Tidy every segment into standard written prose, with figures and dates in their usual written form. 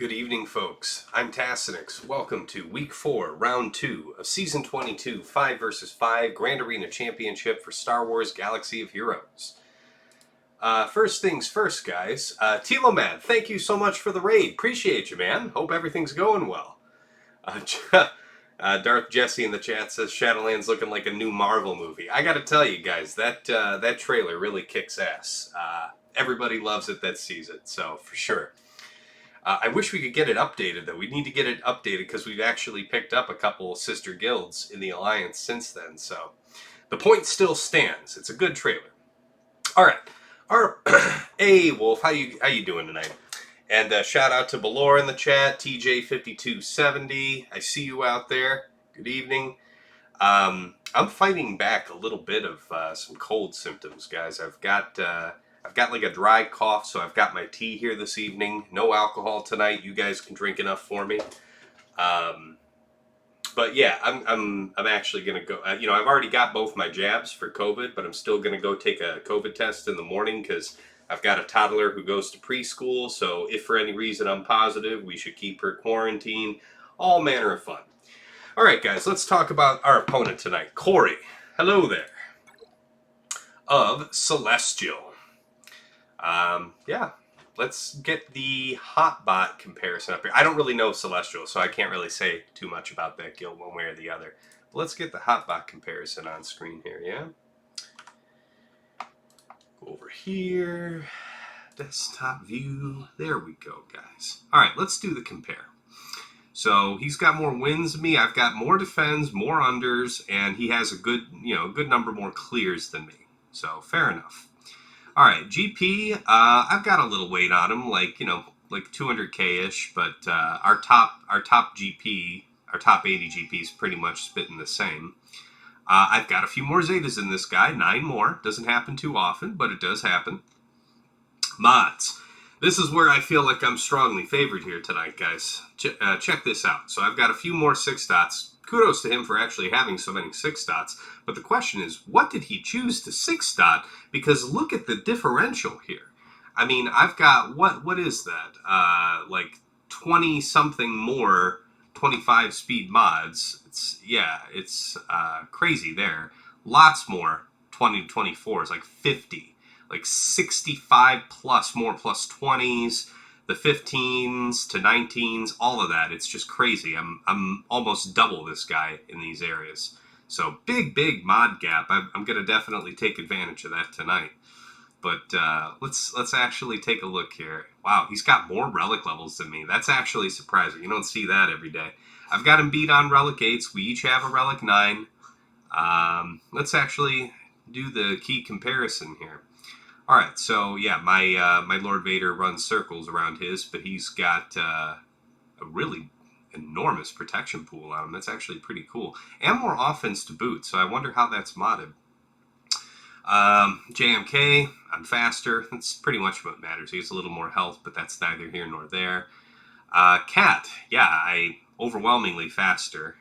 Good evening, folks. I'm Tassinix. Welcome to Week 4, Round 2 of Season 22, 5 vs. 5 Grand Arena Championship for Star Wars Galaxy of Heroes. First things first, guys. Telomad, thank you so much for the raid. Appreciate you, man. Hope everything's going well. Darth Jesse in the chat says Shadowlands looking like a new Marvel movie. I gotta tell you guys, that trailer really kicks ass. Everybody loves it that sees it, so for sure. I wish we could get it updated, though. We need to get it updated because we've actually picked up a couple sister guilds in the Alliance since then. So the point still stands. It's a good trailer. All right. Hey, Wolf. How you doing tonight? And shout out to Belor in the chat. TJ5270. I see you out there. Good evening. I'm fighting back a little bit of some cold symptoms, guys. I've got like a dry cough, so I've got my tea here this evening. No alcohol tonight. You guys can drink enough for me. But yeah, I'm actually gonna go. I've already got both my jabs for COVID, but I'm still gonna go take a COVID test in the morning because I've got a toddler who goes to preschool. So if for any reason I'm positive, we should keep her quarantined. All manner of fun. All right, guys, let's talk about our opponent tonight, Kori. Hello there. Of Celestial. Yeah, let's get the Hotbot comparison up here. I don't really know Celestial, so I can't really say too much about that guild one way or the other. But let's get the Hotbot comparison on screen here, yeah? Go over here, desktop view. There we go, guys. All right, let's do the compare. So he's got more wins than me. I've got more defends, more unders, and he has a good number more clears than me. So fair enough. All right, GP, I've got a little weight on him, like 200K-ish, but our top GP, our top 80 GP is pretty much spitting the same. I've got a few more Zetas in this guy, 9 more. Doesn't happen too often, but it does happen. Mods. This is where I feel like I'm strongly favored here tonight, guys. Check this out. So I've got a few more 6 dots. Kudos to him for actually having so many 6 dots. But the question is, what did he choose to 6 dot? Because look at the differential here. I mean, I've got, what is that? Like 20-something more 25 speed mods. It's crazy there. Lots more 20 to 24s, like 50. Like 65 plus more plus 20s. The 15s to 19s, all of that. It's just crazy. I'm almost double this guy in these areas. So big mod gap. I'm going to definitely take advantage of that tonight. But let's actually take a look here. Wow, he's got more relic levels than me. That's actually surprising. You don't see that every day. I've got him beat on relic 8s. We each have a relic 9. Let's actually do the key comparison here. All right, so yeah, my Lord Vader runs circles around his, but he's got a really enormous protection pool on him. That's actually pretty cool. And more offense to boot, so I wonder how that's modded. JMK, I'm faster. That's pretty much what matters. He has a little more health, but that's neither here nor there. Cat, yeah, I overwhelmingly faster.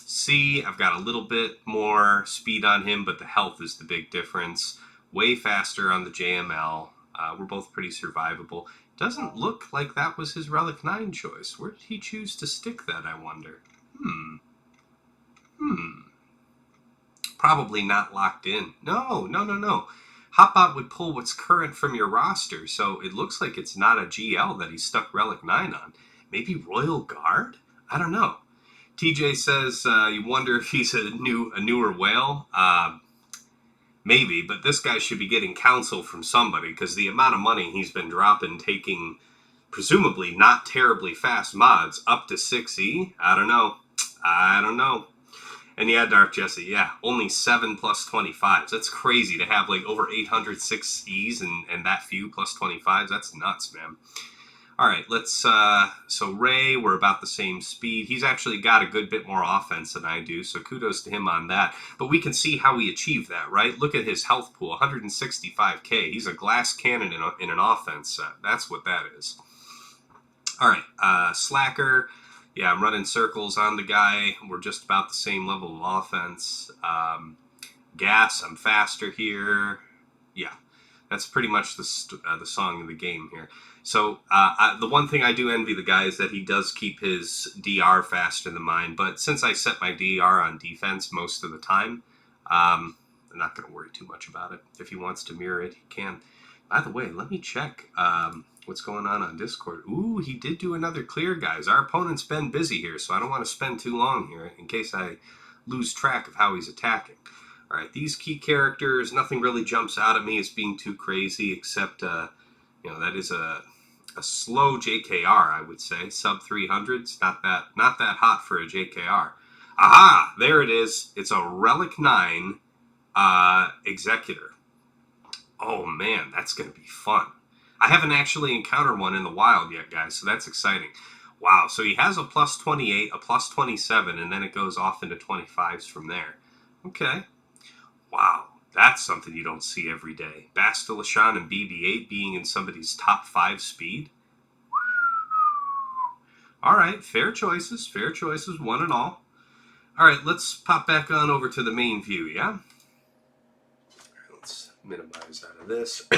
C, I've got a little bit more speed on him, but the health is the big difference. Way faster on the JML. We're both pretty survivable. Doesn't look like that was his Relic 9 choice. Where did he choose to stick that, I wonder? Probably not locked in. No. Hotbot would pull what's current from your roster, so it looks like it's not a GL that he stuck Relic 9 on. Maybe Royal Guard? I don't know. TJ says you wonder if he's a newer whale. Maybe, but this guy should be getting counsel from somebody because the amount of money he's been dropping taking presumably not terribly fast mods up to 6E. I don't know. And yeah, Dark Jesse, yeah, only 7 plus 25s. That's crazy to have like over 800 6Es and that few plus 25s. That's nuts, man. All right, let's, so Ray, we're about the same speed. He's actually got a good bit more offense than I do, so kudos to him on that. But we can see how he achieved that, right? Look at his health pool, 165k. He's a glass cannon in an offense set. That's what that is. All right, Slacker. Yeah, I'm running circles on the guy. We're just about the same level of offense. Gas, I'm faster here. Yeah. That's pretty much the song of the game here. So the one thing I do envy the guy is that he does keep his DR faster than mine. But since I set my DR on defense most of the time, I'm not going to worry too much about it. If he wants to mirror it, he can. By the way, let me check what's going on Discord. Ooh, he did do another clear, guys. Our opponent's been busy here, so I don't want to spend too long here in case I lose track of how he's attacking. All right, these key characters, nothing really jumps out at me as being too crazy, except, that is a slow JKR, I would say. Sub 300s, not that hot for a JKR. Aha, there it is. It's a Relic 9 Executor. Oh, man, that's going to be fun. I haven't actually encountered one in the wild yet, guys, so that's exciting. Wow, so he has a plus 28, a plus 27, and then it goes off into 25s from there. Okay. Wow, that's something you don't see every day. Bastilashan and BB-8 being in somebody's top 5 speed. All right, fair choices, one and all. All right, let's pop back on over to the main view, yeah? Let's minimize out of this.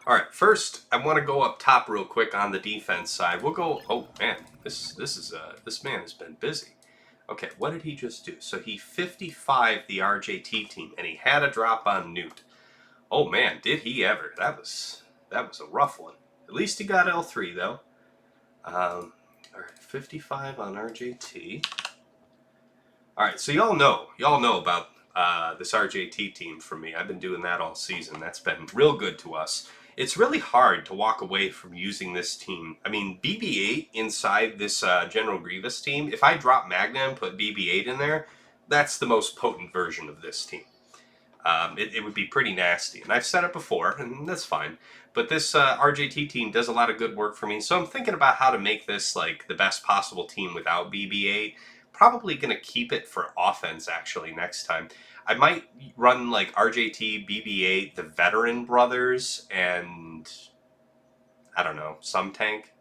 All right, first I want to go up top real quick on the defense side. We'll go. Oh man, this man has been busy. Okay, what did he just do? So he 55'd the RJT team, and he had a drop on Nute. Oh man, did he ever? That was a rough one. At least he got L3 though. All right, 55 on RJT. All right, so y'all know about this RJT team from me. I've been doing that all season. That's been real good to us. It's really hard to walk away from using this team. I mean, BB-8 inside this General Grievous team, if I drop Magna and put BB-8 in there, that's the most potent version of this team. It would be pretty nasty. And I've said it before, and that's fine. But this RJT team does a lot of good work for me. So I'm thinking about how to make this like the best possible team without BB-8. Probably going to keep it for offense, actually, next time. I might run like RJT, BB-8, the Veteran Brothers, and I don't know, some tank.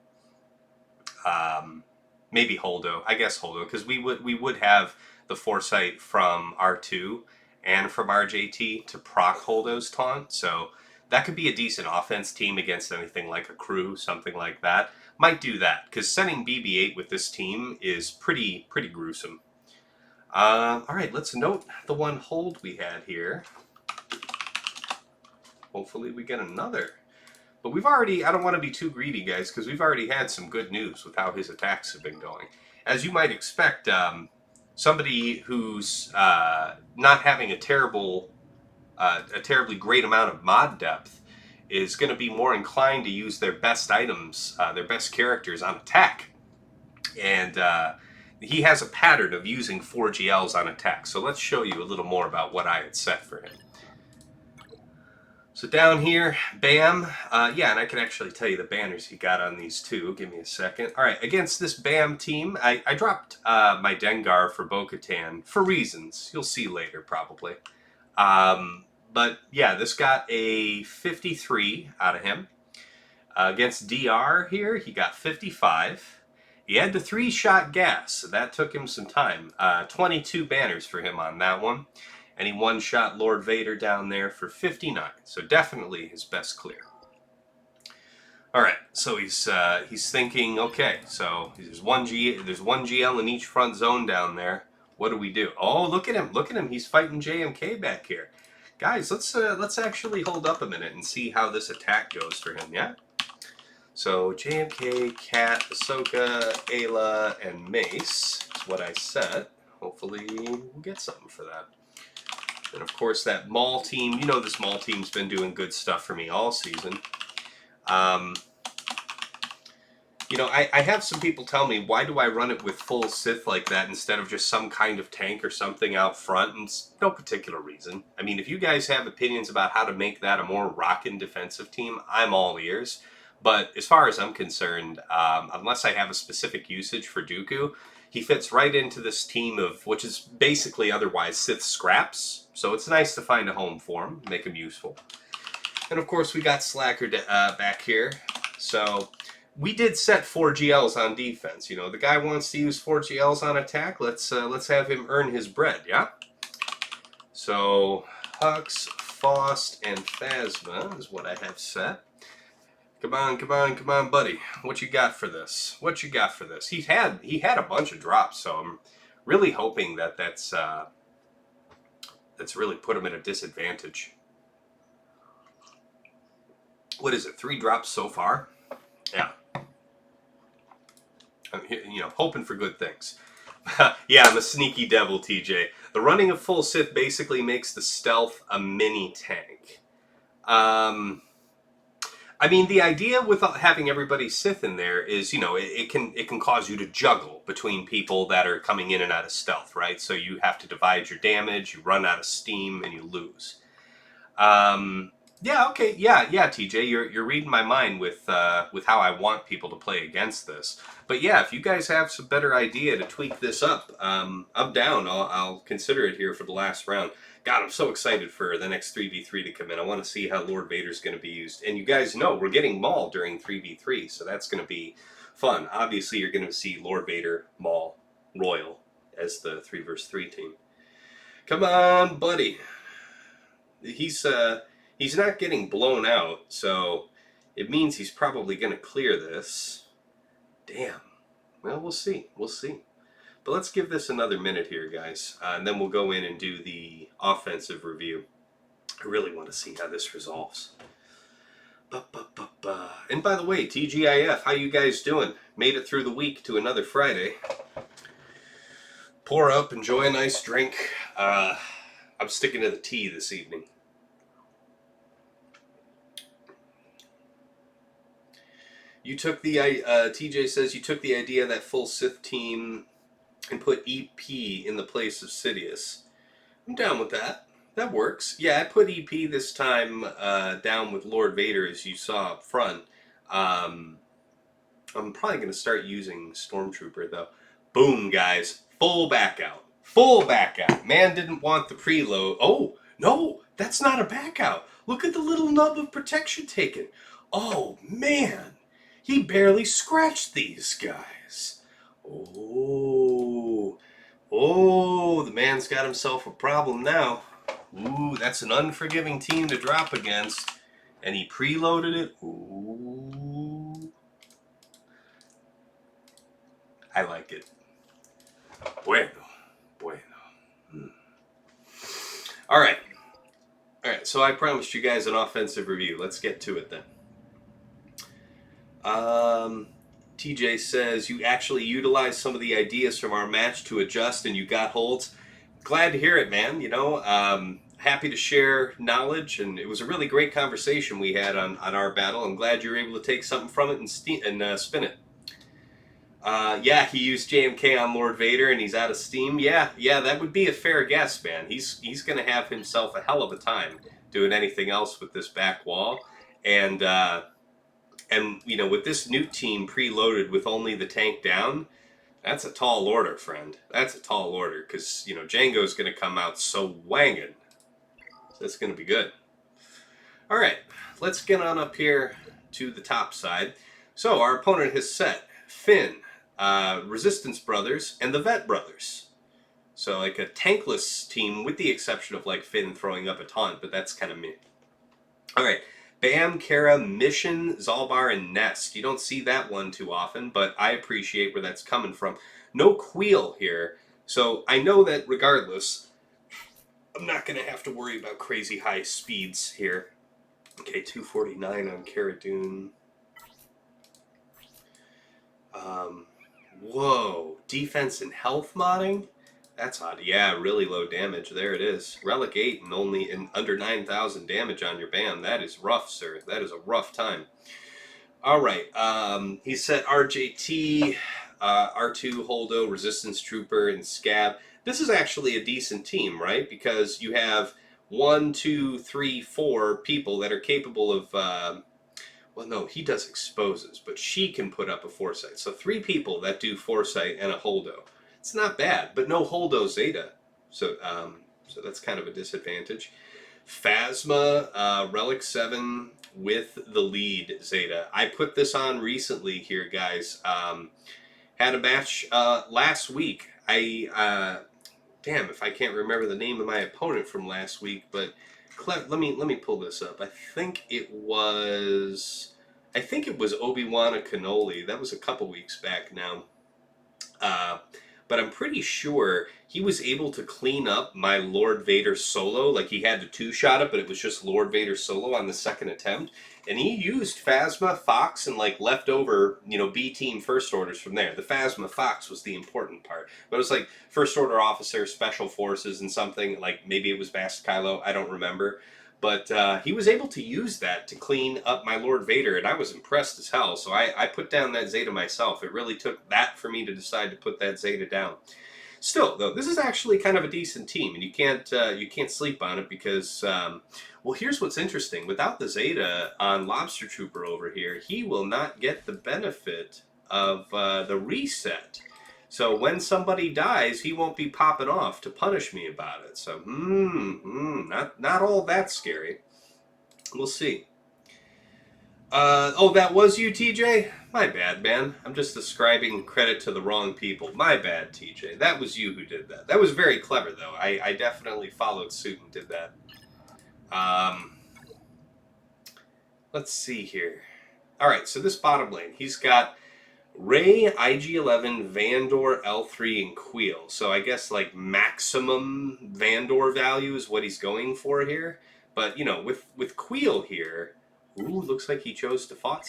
Maybe Holdo. I guess Holdo, because we would have the foresight from R2 and from RJT to proc Holdo's taunt. So that could be a decent offense team against anything like a crew, something like that. Might do that, because sending BB-8 with this team is pretty gruesome. All right, let's note the one hold we had here. Hopefully we get another. But we've already, I don't want to be too greedy, guys, because we've already had some good news with how his attacks have been going. As you might expect, somebody who's not having a terribly great amount of mod depth is going to be more inclined to use their best items, their best characters on attack. And he has a pattern of using 4 GLs on attack. So let's show you a little more about what I had set for him. So down here, BAM. Yeah, and I can actually tell you the banners he got on these too. Give me a second. All right, against this BAM team, I dropped my Dengar for Bo-Katan for reasons. You'll see later, probably. But yeah, this got a 53 out of him. Against DR here, he got 55. He had the 3-shot gas, so that took him some time. 22 banners for him on that one. And he one-shot Lord Vader down there for 59. So definitely his best clear. All right, so he's thinking, okay, so there's one GL in each front zone down there. What do we do? Oh, look at him! He's fighting JMK back here. Guys, let's actually hold up a minute and see how this attack goes for him. Yeah. So JMK, Cat, Ahsoka, Ayla, and Mace is what I set. Hopefully we'll get something for that. And of course that Maul team, you know this Maul team's been doing good stuff for me all season. You know, I have some people tell me, why do I run it with full Sith like that instead of just some kind of tank or something out front? And it's no particular reason. I mean, if you guys have opinions about how to make that a more rockin' defensive team, I'm all ears. But as far as I'm concerned, unless I have a specific usage for Dooku, he fits right into this team of, which is basically otherwise Sith scraps. So it's nice to find a home for him, make him useful. And of course we got Slacker back here. So we did set 4 GLs on defense. You know, the guy wants to use 4 GLs on attack. Let's have him earn his bread, yeah? So Hux, Faust and Phasma is what I have set. Come on, buddy. What you got for this? What you got for this? He had a bunch of drops, so I'm really hoping that that's really put him at a disadvantage. What is it? 3 drops so far? Yeah. I'm, hoping for good things. Yeah, I'm a sneaky devil, TJ. The running of full Sith basically makes the stealth a mini tank. I mean, the idea with having everybody Sith in there is, it can cause you to juggle between people that are coming in and out of stealth, right? So you have to divide your damage, you run out of steam, and you lose. Yeah, okay, yeah, TJ, you're reading my mind with how I want people to play against this. But yeah, if you guys have some better idea to tweak this up, I'm down. I'll consider it here for the last round. God, I'm so excited for the next 3v3 to come in. I want to see how Lord Vader's going to be used. And you guys know we're getting Maul during 3v3, so that's going to be fun. Obviously, you're going to see Lord Vader, Maul, Royal as the 3v3 team. Come on, buddy. He's not getting blown out, so it means he's probably going to clear this. Damn. Well, we'll see. We'll see. But let's give this another minute here, guys, and then we'll go in and do the offensive review. I really want to see how this resolves. And by the way, TGIF, how you guys doing? Made it through the week to another Friday. Pour up, enjoy a nice drink. I'm sticking to the tea this evening. You took the, TJ says you took the idea of that full Sith team and put EP in the place of Sidious. I'm down with that. That works. Yeah, I put EP this time down with Lord Vader, as you saw up front. I'm probably going to start using Stormtrooper, though. Boom, guys. Full back out. Full back out. Man didn't want the preload. Oh, no, that's not a back out. Look at the little nub of protection taken. Oh, man. He barely scratched these guys. Oh, the man's got himself a problem now. Ooh, that's an unforgiving team to drop against. And he preloaded it. Ooh. I like it. Bueno. All right, so I promised you guys an offensive review. Let's get to it then. TJ says, you actually utilized some of the ideas from our match to adjust and you got holds. Glad to hear it, man. Happy to share knowledge, and it was a really great conversation we had on our battle. I'm glad you were able to take something from it and spin it. Yeah, he used JMK on Lord Vader and he's out of steam. Yeah, that would be a fair guess, man. He's going to have himself a hell of a time doing anything else with this back wall. And with this Nute team preloaded with only the tank down, that's a tall order, friend. That's a tall order, because, Django's going to come out so wangin'. So that's going to be good. All right, let's get on up here to the top side. So our opponent has set Finn, Resistance Brothers, and the Vet Brothers. So like a tankless team, with the exception of like Finn throwing up a taunt, but that's kind of me. All right. Bam, Kara, Mission, Zalbar, and Nest. You don't see that one too often, but I appreciate where that's coming from. No Queel here, so I know that regardless, I'm not going to have to worry about crazy high speeds here. Okay, 249 on Cara Dune. Whoa, defense and health modding? That's odd. Yeah, really low damage. There it is. Relic 8 and only under 9,000 damage on your Bam. That is rough, sir. That is a rough time. All right. He set RJT, R2, Holdo, Resistance Trooper, and Scab. This is actually a decent team, right? Because you have 1, 2, 3, 4 people that are capable of... well, no, he does exposes, but she can put up a Foresight. So 3 people that do Foresight and a Holdo. It's not bad, but no Holdo Zeta, so that's kind of a disadvantage. Phasma, Relic 7 with the lead Zeta. I put this on recently here, guys. Had a match last week. Damn if I can't remember the name of my opponent from last week, but let me pull this up. I think it was Obi-Wan Kenobi. That was a couple weeks back now. Uh, but I'm pretty sure he was able to clean up my Lord Vader solo. Like, he had to two-shot it, but it was just Lord Vader solo on the second attempt. And he used Phasma, Fox, and, like, leftover, B-team first orders from there. The Phasma Fox was the important part. But it was, like, first order officer, special forces, and something. Like, maybe it was Master Kylo. I don't remember. But he was able to use that to clean up my Lord Vader, and I was impressed as hell. So I put down that Zeta myself. It really took that for me to decide to put that Zeta down. Still, though, this is actually kind of a decent team, and you can't sleep on it because, well, here's what's interesting. Without the Zeta on Lobster Trooper over here, he will not get the benefit of the reset. So when somebody dies, he won't be popping off to punish me about it. So, not all that scary. We'll see. Oh, that was you, TJ? My bad, man. I'm just ascribing credit to the wrong people. My bad, TJ. That was you who did that. That was very clever, though. I definitely followed suit and did that. Let's see here. All right, so this bottom lane, he's got Ray, IG-11, Vandor, L3, and Queel. So I guess like maximum Vandor value is what he's going for here. But, with Queel here, ooh, looks like he chose to fight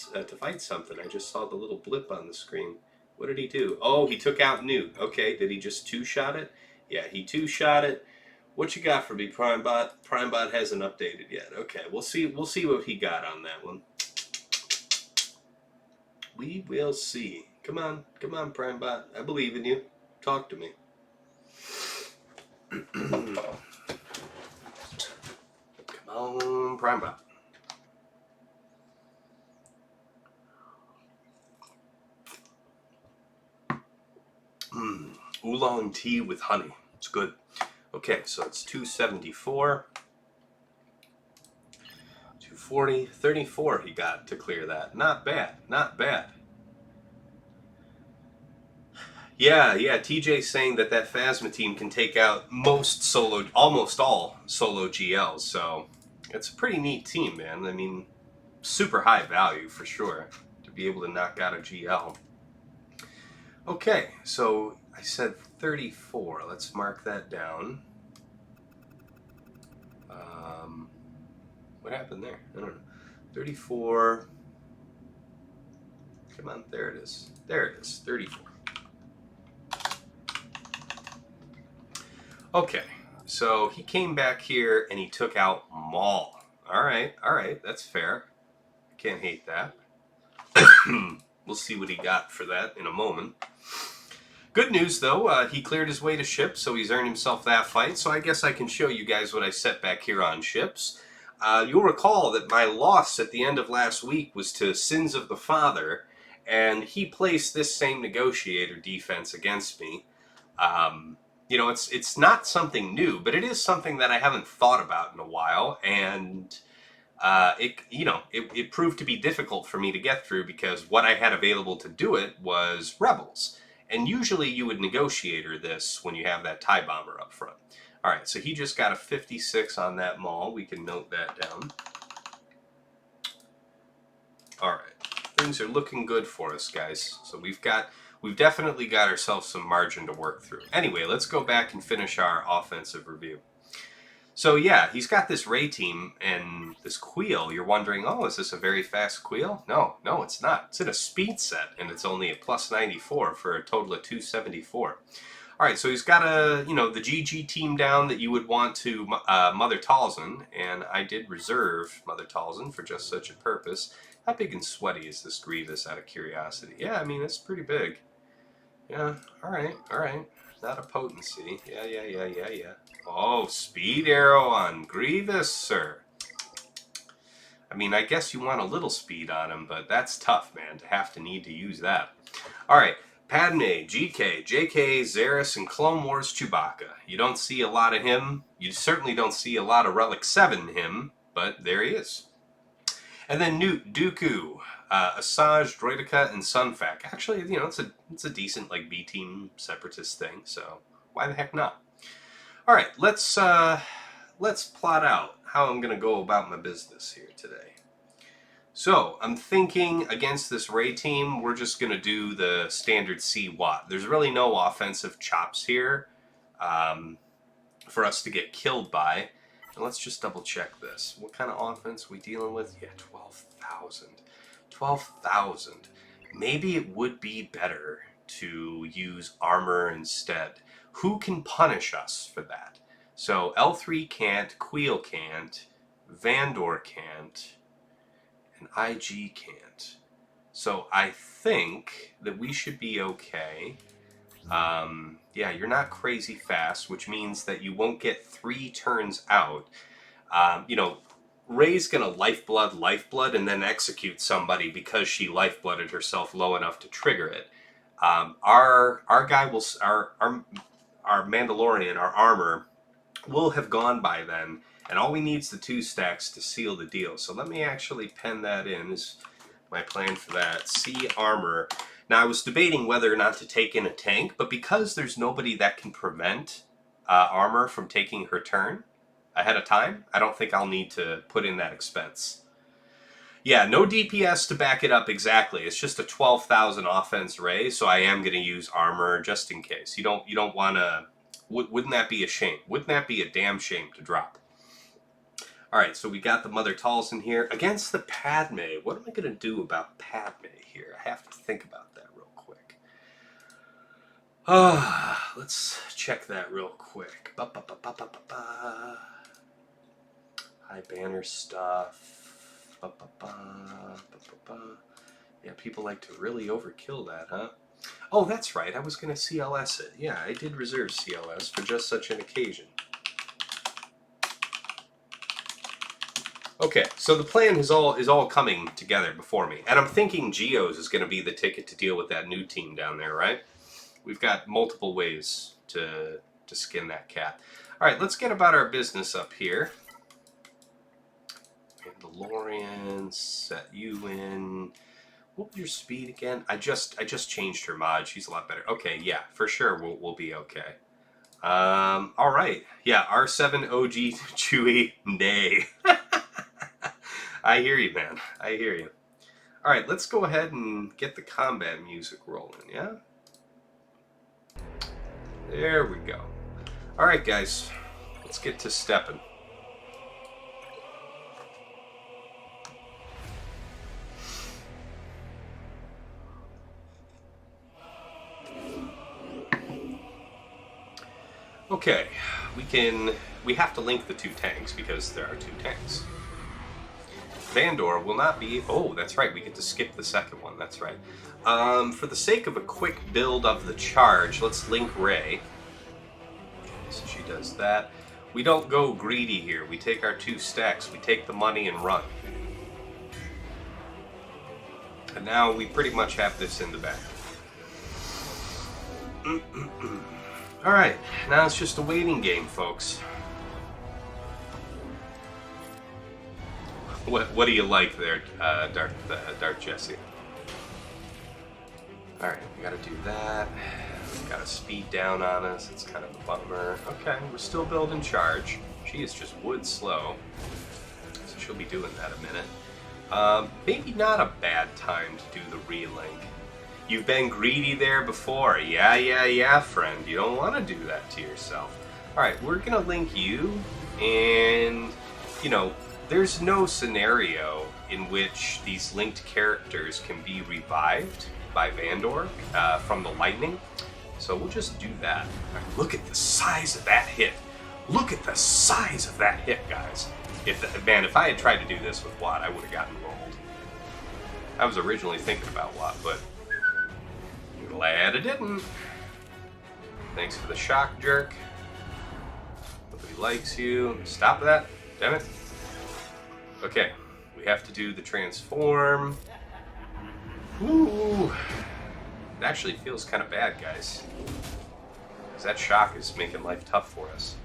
something. I just saw the little blip on the screen. What did he do? Oh, he took out Nute. Okay, did he just two-shot it? Yeah, he two-shot it. What you got for me, Primebot? Primebot hasn't updated yet. Okay, we'll see what he got on that one. We will see. Come on, Primebot. I believe in you. Talk to me. Come on, Primebot. Oolong tea with honey. It's good. Okay, so it's 274. 240. 34 he got to clear that. Not bad. Not bad. Yeah, TJ's saying that Phasma team can take out almost all solo GLs, so it's a pretty neat team, man. I mean, super high value for sure to be able to knock out a GL. Okay, so I said 34. Let's mark that down. What happened there? I don't know. 34. Come on, there it is. There it is, 34. Okay, so he came back here and he took out Maul. All right, that's fair. Can't hate that. We'll see what he got for that in a moment. Good news, though, he cleared his way to ships, so he's earned himself that fight. So I guess I can show you guys what I set back here on ships. You'll recall that my loss at the end of last week was to Sins of the Father, and he placed this same Negotiator defense against me. It's not something new, but it is something that I haven't thought about in a while, and it proved to be difficult for me to get through because what I had available to do it was Rebels. And usually you would Negotiator this when you have that TIE Bomber up front. All right, so he just got a 56 on that Maul. We can note that down. All right, things are looking good for us, guys. So we've definitely got ourselves some margin to work through. Anyway, let's go back and finish our offensive review. So yeah, he's got this Ray team and this Queel. You're wondering, oh, is this a very fast Queel? No, it's not. It's in a speed set, and it's only a plus 94 for a total of 274. All right, so he's got the GG team down that you would want to Mother Talzin, and I did reserve Mother Talzin for just such a purpose. How big and sweaty is this Grievous, out of curiosity? Yeah, I mean, it's pretty big. Yeah, all right. Not a potency. Yeah. Oh, speed arrow on Grievous, sir. I mean, I guess you want a little speed on him, but that's tough, man, to need to use that. All right, Padme, GK, JK, Zaris, and Clone Wars Chewbacca. You don't see a lot of him. You certainly don't see a lot of Relic 7 him, but there he is. And then Nute, Dooku, Asajj, Droideka, and Sunfac. Actually, it's a decent B-team separatist thing, so why the heck not? All right, let's plot out how I'm going to go about my business here today. So, I'm thinking against this Ray team, we're just going to do the standard C Watt. There's really no offensive chops here for us to get killed by. And let's just double check this. What kind of offense we dealing with? Yeah, 12,000. 12,000. Maybe it would be better to use armor instead. Who can punish us for that? So L3 can't, Queel can't, Vandor can't, and IG can't. So I think that we should be okay. Yeah, you're not crazy fast, which means that you won't get 3 turns out. You know, Ray's gonna lifeblood, and then execute somebody because she lifeblooded herself low enough to trigger it. Our guy will, our Mandalorian, our armor, will have gone by then, and all we need is the 2 stacks to seal the deal. So let me actually pen that in, is my plan for that. C armor. Now, I was debating whether or not to take in a tank, but because there's nobody that can prevent armor from taking her turn ahead of time, I don't think I'll need to put in that expense. Yeah, no DPS to back it up exactly. It's just a 12,000 offense Ray, so I am going to use armor just in case. You don't want to... Wouldn't that be a shame? Wouldn't that be a damn shame to drop? Alright, so we got the Mother Talls in here. Against the Padme, what am I going to do about Padme here? I have to think about that real quick. Let's check that real quick. High banner stuff. Yeah, people like to really overkill that, huh? Oh, that's right. I was going to CLS it. Yeah, I did reserve CLS for just such an occasion. Okay, so the plan is all coming together before me. And I'm thinking Geos is going to be the ticket to deal with that new team down there, right? We've got multiple ways to skin that cat. All right, let's get about our business up here. Mandalorian, set you in. What was your speed again? I just changed her mod. She's a lot better. Okay, yeah, for sure we'll be okay. All right. Yeah, R7 OG Chewie, nay. I hear you, man. I hear you. All right, let's go ahead and get the combat music rolling, yeah? There we go. All right, guys. Let's get to stepping. Okay, we have to link the 2 tanks because there are 2 tanks. Vandor will not be... Oh, that's right. We get to skip the second one. That's right. For the sake of a quick build of the charge, let's link Ray. So she does that. We don't go greedy here. We take our 2 stacks. We take the money and run. And now we pretty much have this in the bag. Alright, now it's just a waiting game, folks. What do you like there, Dark Jesse? Alright, we gotta do that. We gotta speed down on us. It's kind of a bummer. Okay, we're still building charge. She is just wood slow. So she'll be doing that a minute. Maybe not a bad time to do the relink. You've been greedy there before. Yeah, friend. You don't want to do that to yourself. Alright, we're gonna link you, and, you know, there's no scenario in which these linked characters can be revived by Vandor from the lightning. So we'll just do that. Right, look at the size of that hit. Look at the size of that hit, guys. If I had tried to do this with Watt, I would have gotten rolled. I was originally thinking about Watt, but glad I didn't. Thanks for the shock jerk. Nobody likes you. Stop that. Damn it. Okay, we have to do the transform. Ooh. It actually feels kind of bad, guys. Because that shock is making life tough for us.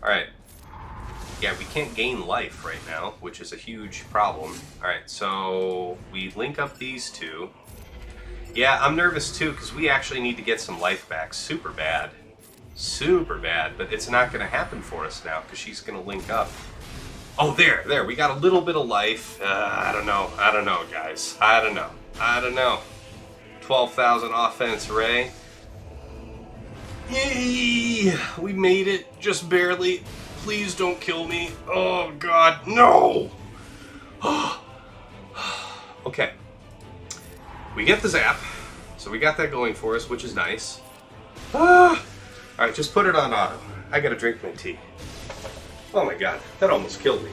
Alright. Yeah, we can't gain life right now, which is a huge problem. Alright, so we link up these 2. Yeah, I'm nervous too, because we actually need to get some life back. Super bad. Super bad, but it's not going to happen for us now, because she's going to link up. Oh, there. We got a little bit of life. I don't know, guys. I don't know. 12,000 offense, Ray. Yay! We made it, just barely. Please don't kill me. Oh, God, no! Okay. We get the zap, so we got that going for us, which is nice. Alright, just put it on auto. I gotta drink my tea. Oh my God, that almost killed me.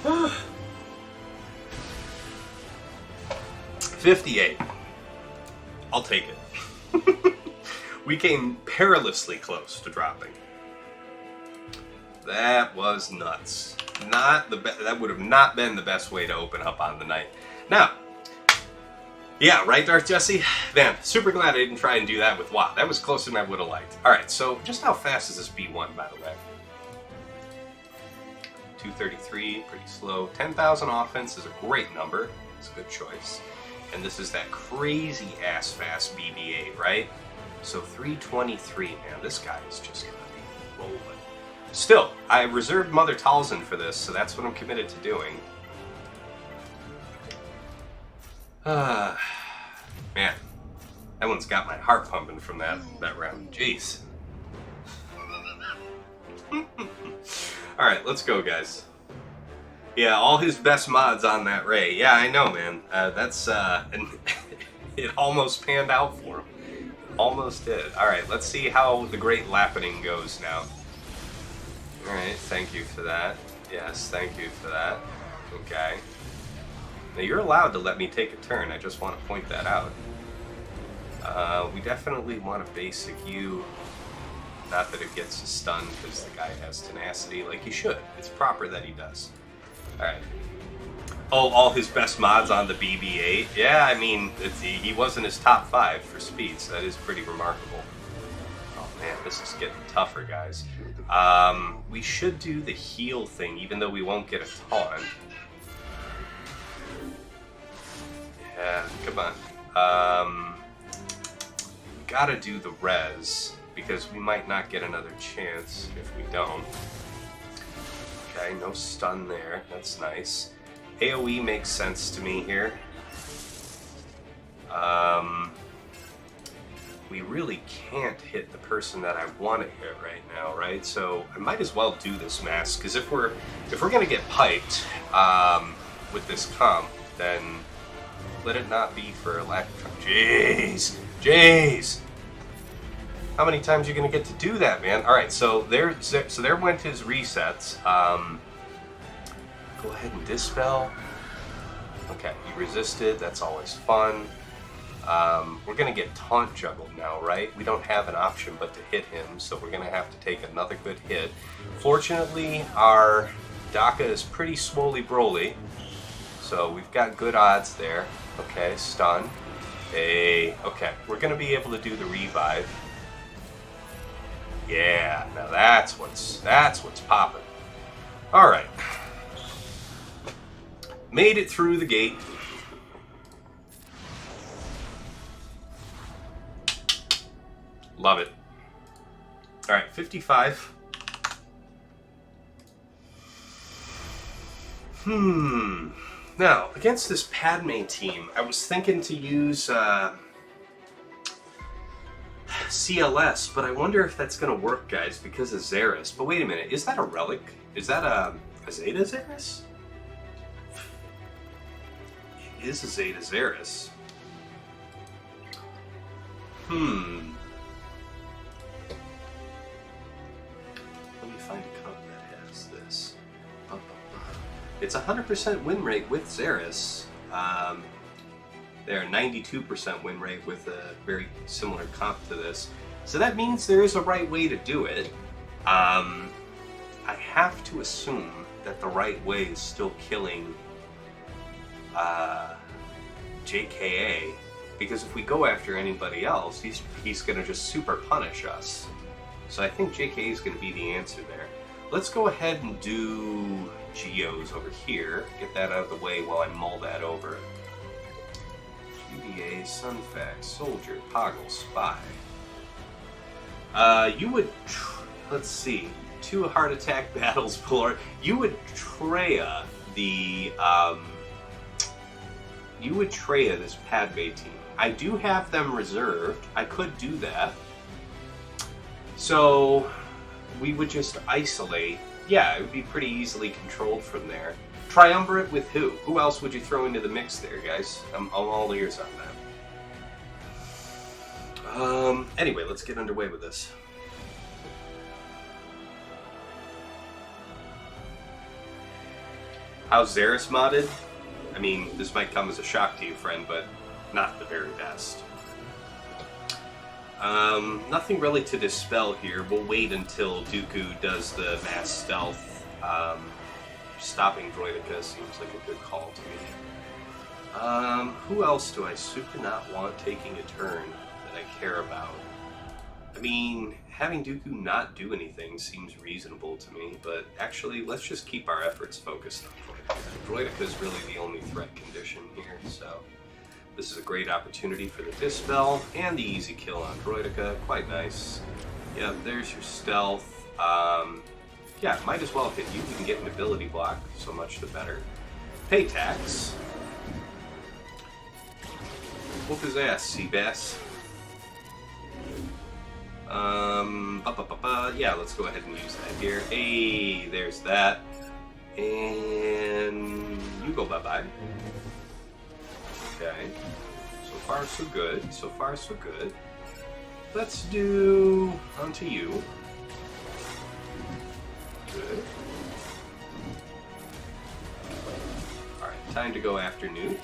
Ah. 58. I'll take it. We came perilously close to dropping. That was nuts. That would have not been the best way to open up on the night. Now, yeah, right, Darth Jesse? Man, super glad I didn't try and do that with WoW. That was closer than I would have liked. Alright, so just how fast is this B1, by the way? 233, pretty slow. 10,000 offense is a great number. It's a good choice. And this is that crazy-ass fast BB-8, right? So 323, man, this guy is just gonna be rolling. Still, I reserved Mother Talzin for this, so that's what I'm committed to doing. Man, that one's got my heart pumping from that round. Jeez. Alright, let's go, guys. Yeah, all his best mods on that Ray. Yeah, I know, man. And it almost panned out for him. Almost did. Alright, let's see how the Great Lappening goes now. Alright, thank you for that. Yes, thank you for that. Okay. Now, you're allowed to let me take a turn. I just want to point that out. We definitely want to basic you. Not that it gets a stun, because the guy has tenacity like he should. It's proper that he does. Alright. Oh, all his best mods on the BB-8? Yeah, I mean, he wasn't his top 5 for speed, so that is pretty remarkable. Oh man, this is getting tougher, guys. We should do the heal thing, even though we won't get a taunt. Yeah, come on. Gotta do the res, because we might not get another chance if we don't. Okay, no stun there. That's nice. AoE makes sense to me here. We really can't hit the person that I want to hit right now, right? So I might as well do this mask, because if we're gonna get piped with this comp, then let it not be for a lack of try. Jeez. How many times are you gonna get to do that, man? All right, so there went his resets. Go ahead and dispel. Okay, he resisted. That's always fun. We're gonna get taunt juggled now, right? We don't have an option but to hit him, so we're gonna have to take another good hit. Fortunately, our DACA is pretty swoly broly, so we've got good odds there. Okay, stun. Hey, okay, we're gonna be able to do the revive. Yeah, now that's what's popping. All right, made it through the gate. Love it. All right, 55. Now, against this Padme team, I was thinking to use CLS, but I wonder if that's going to work, guys, because of Xeris. But wait a minute, is that a relic? Is that a Zeta Xeris? It is a Zeta Xeris. Let me find a comp that has this. It's 100% win rate with Xeris. They're 92% win rate with a very similar comp to this. So that means there is a right way to do it. I have to assume that the right way is still killing JKA, because if we go after anybody else, he's going to just super punish us. So I think JKA is going to be the answer there. Let's go ahead and do Geos over here. Get that out of the way while I mull that over. GBA, Sunfax, Soldier, Poggle, Spy. You would, let's see, 2 heart attack battles, Polar. You would Traya the, you would Traya this Padme team. I do have them reserved. I could do that. So we would just isolate. Yeah, it would be pretty easily controlled from there. Triumvirate with who? Who else would you throw into the mix there, guys? I'm all ears on that. Anyway, let's get underway with this. How's Xeris modded? I mean, this might come as a shock to you, friend, but not the very best. Nothing really to dispel here. We'll wait until Dooku does the mass stealth. Stopping Droideka seems like a good call to me. Who else do I super not want taking a turn that I care about? I mean, having Dooku not do anything seems reasonable to me, but actually, let's just keep our efforts focused on Droideka. Droideka is really the only threat condition here, so this is a great opportunity for the Dispel and the easy kill on Droideka. Quite nice. Yeah, there's your stealth. Yeah, might as well hit you. We can get an ability block, so much the better. Pay tax. Whoop his ass, Seabass. Yeah, let's go ahead and use that here. Hey, there's that. And you go bye-bye. Okay. So far, so good. So far, so good. Let's do onto you. Good. Alright, time to go after Nute.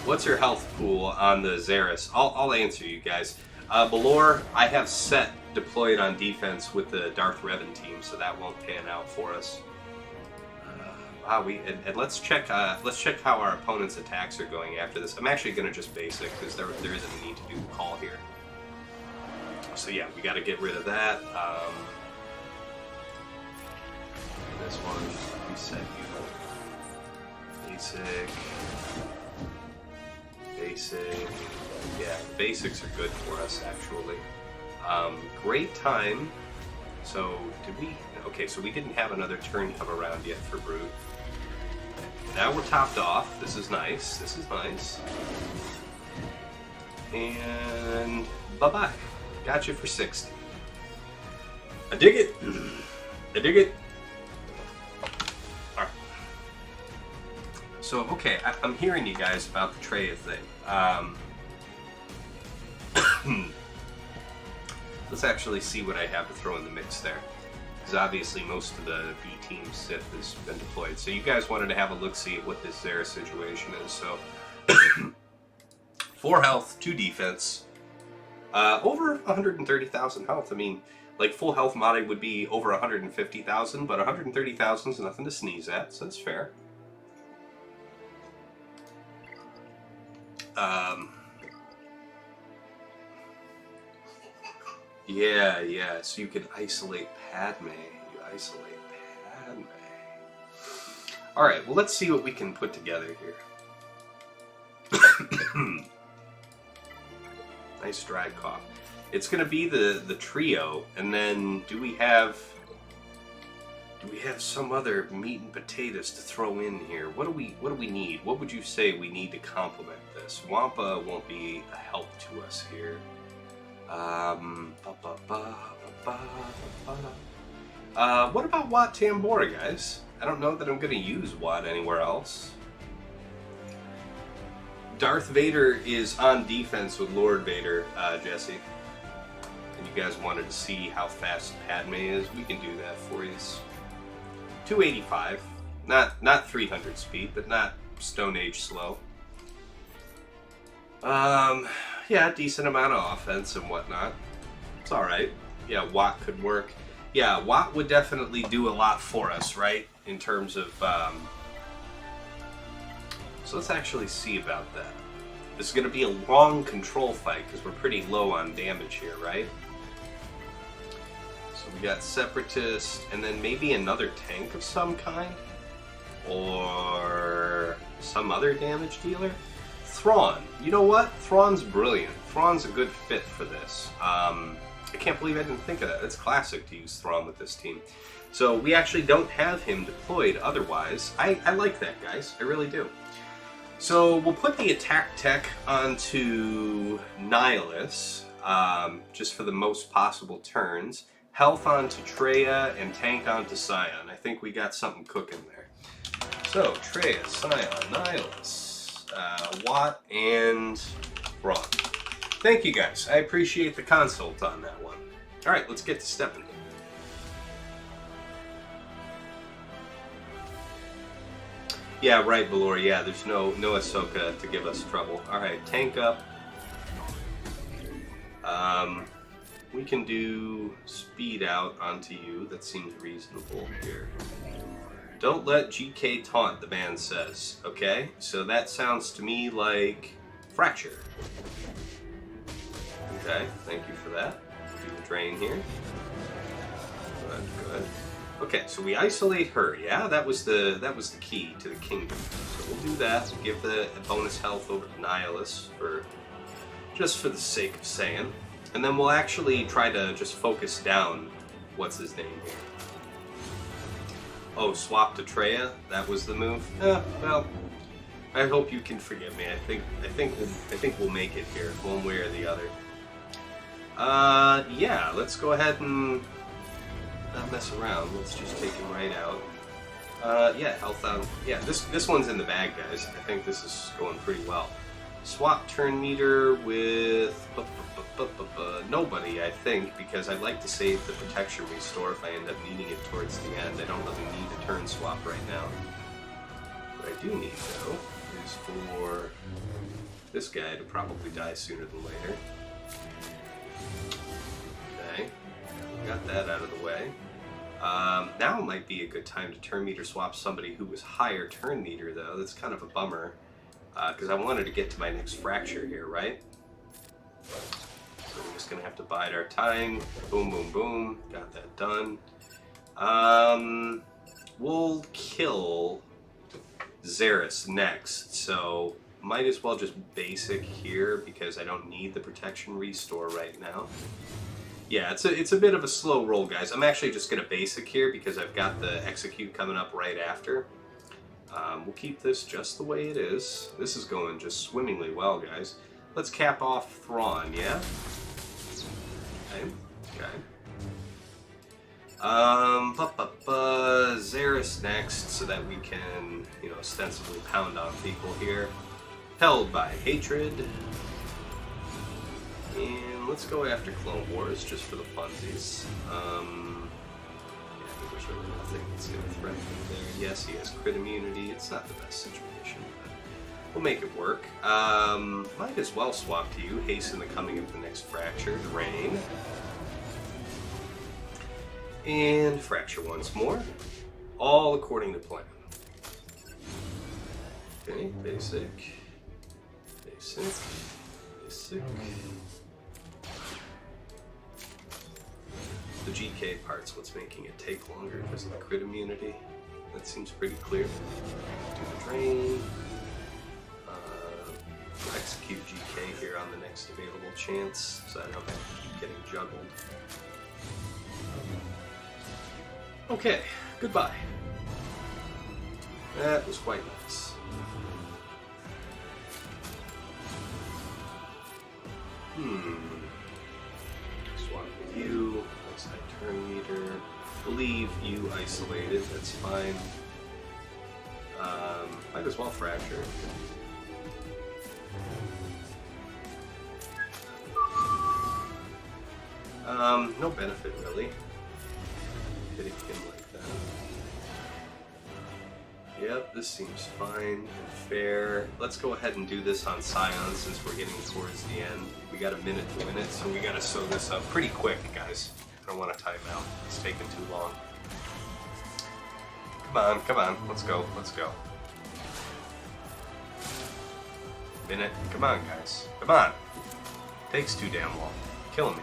What's your health pool on the Xeris? I'll answer you guys. Balor, I have set deployed on defense with the Darth Revan team, so that won't pan out for us. And let's check how our opponent's attacks are going after this. I'm actually going to just basic, because there isn't a need to do the call here. So yeah, we got to get rid of that. This one, just reset you. Basic. Yeah, basics are good for us, actually. Great time. So, did we... Okay, so we didn't have another turn come around yet for Brute. Now we're topped off. This is nice. This is nice. And... bye-bye. Got you for 60. I dig it. I dig it. Alright. So, okay, I'm hearing you guys about the Traya thing. Let's actually see what I have to throw in the mix there. Because obviously most of the B team Sith has been deployed. So you guys wanted to have a look-see at what this Xeris situation is. So 4 health, 2 defense, over 130,000 health. I mean, like full health modding would be over 150,000, but 130,000 is nothing to sneeze at, so that's fair. Yeah, so you can isolate Padme. You isolate Padme. Alright, well let's see what we can put together here. Nice dry cough. It's gonna be the trio, and then do we have some other meat and potatoes to throw in here? What do we need? What would you say we need to complement this? Wampa won't be a help to us here. What about Wat Tambora, guys? I don't know that I'm gonna use Wat anywhere else. Darth Vader is on defense with Lord Vader, Jesse. And you guys wanted to see how fast Padme is? We can do that for you. 285. Not 300 speed, but not Stone Age slow. Yeah, decent amount of offense and whatnot. It's alright. Yeah, Wat could work. Yeah, Wat would definitely do a lot for us, right? In terms of, So let's actually see about that. This is going to be a long control fight, because we're pretty low on damage here, right? So we got Separatist, and then maybe another tank of some kind? Or some other damage dealer? Thrawn. You know what? Thrawn's brilliant. Thrawn's a good fit for this. I can't believe I didn't think of that. It's classic to use Thrawn with this team. So we actually don't have him deployed otherwise. I like that, guys. I really do. So we'll put the attack tech onto Nihilus, just for the most possible turns. Health onto Traya, and tank onto Scion. I think we got something cooking there. So, Traya, Scion, Nihilus, Watt, and Braun. Thank you, guys. I appreciate the consult on that one. Alright, let's get to stepping. Yeah, right, Valor. Yeah, there's no Ahsoka to give us trouble. Alright, tank up. We can do speed out onto you. That seems reasonable here. Don't let GK taunt, the band says. Okay, so that sounds to me like Fracture. Okay, thank you for that. Do the drain here. Good, good. Okay, so we isolate her. Yeah, that was the key to the kingdom. So we'll do that. We'll give the bonus health over to Nihilus just for the sake of saying. And then we'll actually try to just focus down what's his name here. Oh, swap to Traya? That was the move? Well, I hope you can forgive me. I think we'll make it here, one way or the other. Yeah, let's go ahead and not mess around. Let's just take him right out. Yeah, health on. Yeah, this one's in the bag, guys. I think this is going pretty well. Swap turn meter with nobody, I think, because I'd like to save the protection restore if I end up needing it towards the end. I don't really need a turn swap right now. What I do need, though, is for this guy to probably die sooner than later. Okay, got that out of the way. Now might be a good time to turn meter swap somebody who was higher turn meter, though. That's kind of a bummer, because I wanted to get to my next fracture here, right? So we're just going to have to bide our time. Boom, boom, boom. Got that done. We'll kill Xeris next, so might as well just basic here because I don't need the protection restore right now. Yeah, it's a bit of a slow roll, guys. I'm actually just going to basic here because I've got the execute coming up right after. We'll keep this just the way it is. This is going just swimmingly well, guys. Let's cap off Thrawn, yeah? Okay. Xeris next, so that we can, ostensibly pound on people here. Held by hatred. And let's go after Clone Wars, just for the funsies. Yeah, I think there's really nothing that's going to threaten him there. Yes, he has crit immunity. It's not the best situation, but we'll make it work. Might as well swap to you. Hasten the coming of the next fracture. Drain. And fracture once more. All according to plan. Okay, basic. Basic. Basic. The GK part's what's making it take longer because of the crit immunity. That seems pretty clear. Do the drain. Execute GK here on the next available chance, so I don't have to keep getting juggled. Okay, goodbye. That was quite nice. Swap with you. Outside turn meter. Leave you isolated. That's fine. Might as well fracture. No benefit really. Hitting him like that. Yep, this seems fine and fair. Let's go ahead and do this on Scion since we're getting towards the end. We got a minute to win it, so we gotta sew this up pretty quick, guys. I don't want to time out. It's taking too long. Come on, let's go, let's go. Minute, come on, guys. Come on. Takes too damn long. Killing me.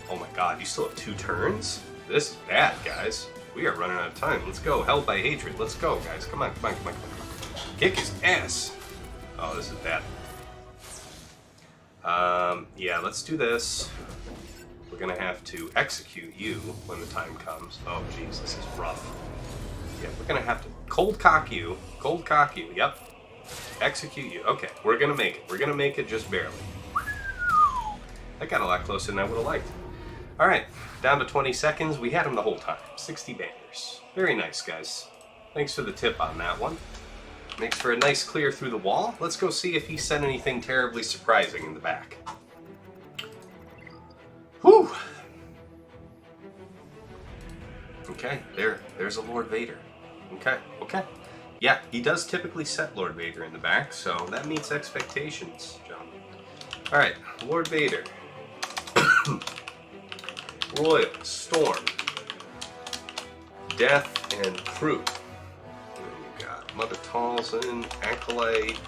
Oh my god, you still have 2 turns? This is bad, guys. We are running out of time. Let's go. Held by hatred. Let's go, guys. Come on. Kick his ass. Oh, this is bad. Yeah, let's do this. We're gonna have to execute you when the time comes. Oh, jeez, this is rough. Yeah, we're gonna have to cold cock you. Cold cock you, yep. Execute you. Okay, we're gonna make it. We're gonna make it just barely. That got a lot closer than I would have liked. Alright, down to 20 seconds. We had him the whole time. 60 banners. Very nice, guys. Thanks for the tip on that one. Makes for a nice clear through the wall. Let's go see if he said anything terribly surprising in the back. Whew! Okay, there's a Lord Vader. Okay. Yeah, he does typically set Lord Vader in the back, so that meets expectations, John. Alright, Lord Vader. Royal, Storm, Death, and Crew. You got Mother Talzin, Acolyte,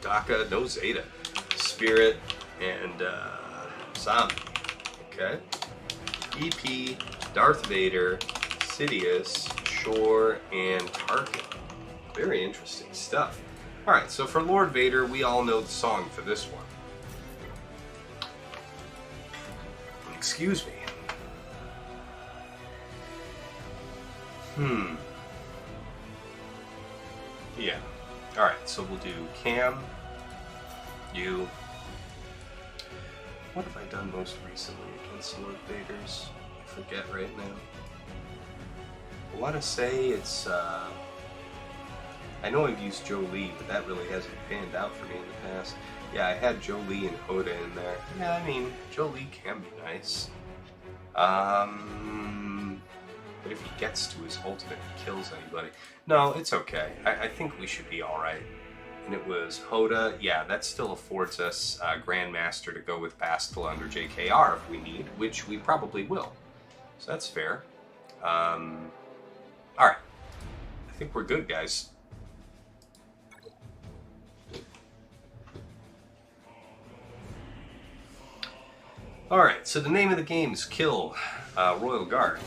Daka, no Zeta, Spirit, and Zombie. Okay. EP, Darth Vader, Sidious, Shore, and Tarkin. Very interesting stuff. Alright, so for Lord Vader, we all know the song for this one. Excuse me. Yeah. Alright, so we'll do Cam, you. What have I done most recently against Lord Vaders? I forget right now. I want to say it's, I know I've used Jolie, but that really hasn't panned out for me in the past. Yeah, I had Jolie and Hoda in there. Yeah, I mean, Jolie can be nice. But if he gets to his ultimate and kills anybody... No, it's okay. I think we should be alright. And it was Hoda. Yeah, that still affords us Grandmaster to go with Bastila under JKR if we need, which we probably will. So that's fair. Alright. I think we're good, guys. Alright, so the name of the game is Kill Royal Guard.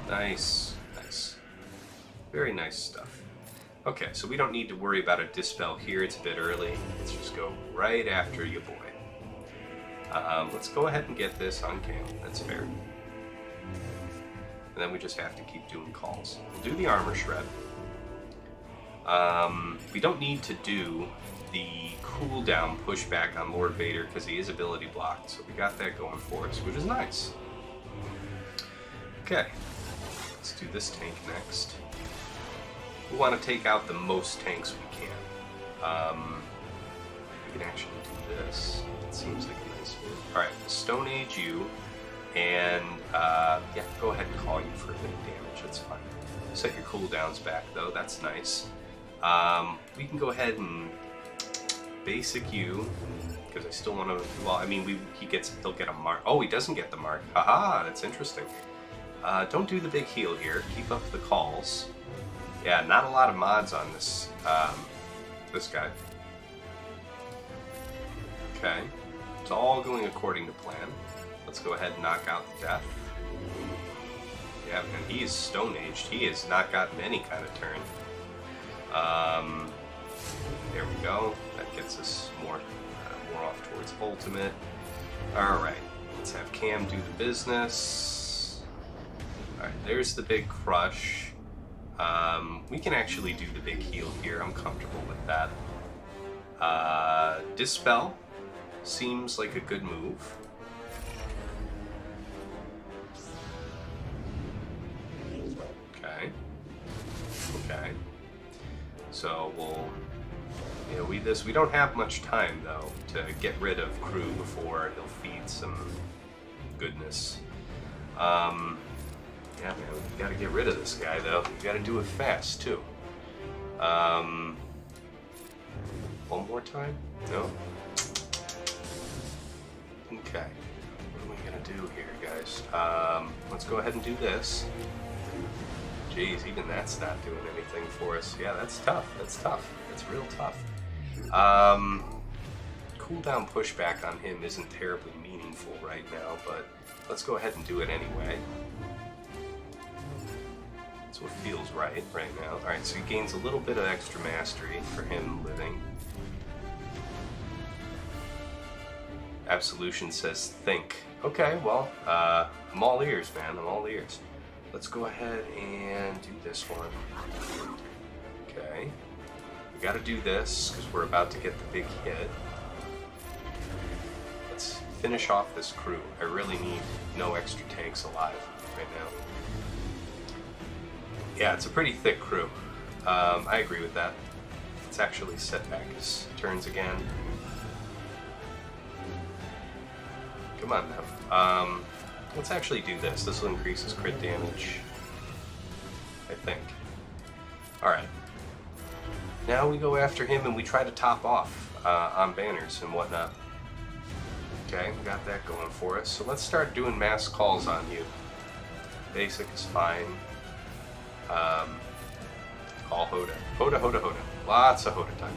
Nice. Very nice stuff. Okay, so we don't need to worry about a dispel here. It's a bit early. Let's just go right after you, boy. Let's go ahead and get this on cam. That's fair. And then we just have to keep doing calls. We'll do the armor shred. We don't need to do the cooldown pushback on Lord Vader because he is ability blocked, so we got that going for us, which is nice. Okay, let's do this tank next. We want to take out the most tanks we can. We can actually do this. It seems like a nice move. Alright, Stone Age you, and yeah, go ahead and call you for a bit of damage, that's fine. Set your cooldowns back though, that's nice. We can go ahead and basic you, because I still want to, well, I mean, he'll get a mark. Oh, he doesn't get the mark. Haha, that's interesting. Don't do the big heal here. Keep up the calls. Yeah, not a lot of mods on this, this guy. Okay. It's all going according to plan. Let's go ahead and knock out the death. Yeah, and he is Stone Aged. He has not gotten any kind of turn. There we go. That gets us more off towards ultimate. Alright, let's have Cam do the business. Alright, there's the big crush. We can actually do the big heal here. I'm comfortable with that. Dispel seems like a good move. Okay. So we'll, you know, we don't have much time though to get rid of Crew before he'll feed some goodness. Yeah, man, we gotta get rid of this guy though. We gotta do it fast too. One more time? No? Okay. What are we gonna do here, guys? Let's go ahead and do this. Jeez, even that's not doing anything for us. Yeah, that's tough. That's tough. That's real tough. Cooldown pushback on him isn't terribly meaningful right now, but let's go ahead and do it anyway. It's what feels right now. Alright, so he gains a little bit of extra mastery for him living. Absolution says think. Okay, well, I'm all ears, man. I'm all ears. Let's go ahead and do this one. Okay. We gotta do this, because we're about to get the big hit. Let's finish off this crew. I really need no extra tanks alive right now. Yeah, it's a pretty thick crew. I agree with that. Let's actually set back his turns again. Come on now. Let's actually do this. This will increase his crit damage, I think. Alright. Now we go after him and we try to top off on banners and whatnot. Okay, we got that going for us. So let's start doing mass calls on you. Basic is fine. Call Hoda. Hoda, Hoda, Hoda. Lots of Hoda time.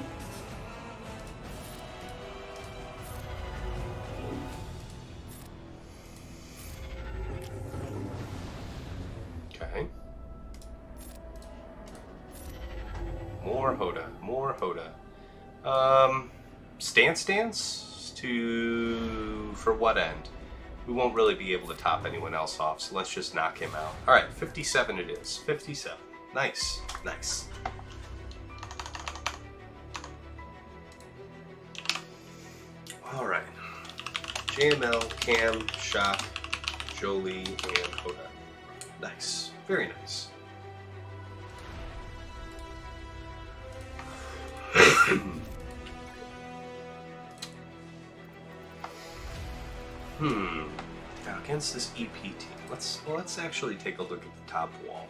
Okay. More Hoda. More Hoda. Stance to... for what end? We won't really be able to top anyone else off, so let's just knock him out. Alright, 57 it is. 57. Nice. Nice. Alright. JML, Cam, Shock, Jolie, and Hoda. Nice. Very nice. Now against this EP team, let's actually take a look at the top wall.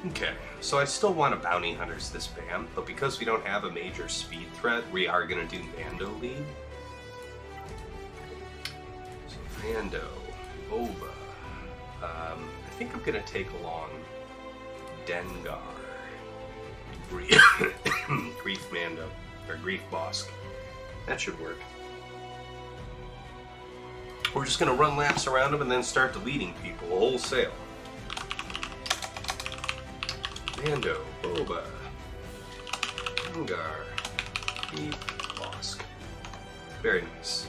Okay, so I still want a bounty hunters this bam, but because we don't have a major speed threat, we are gonna do Mando lead. So Mando, Boba. I think I'm gonna take along Dengar. Grief Mando, or Grief Bosk. That should work. We're just gonna run laps around him and then start deleting people wholesale. Mando, Boba, Dengar, Grief Bosk. Very nice.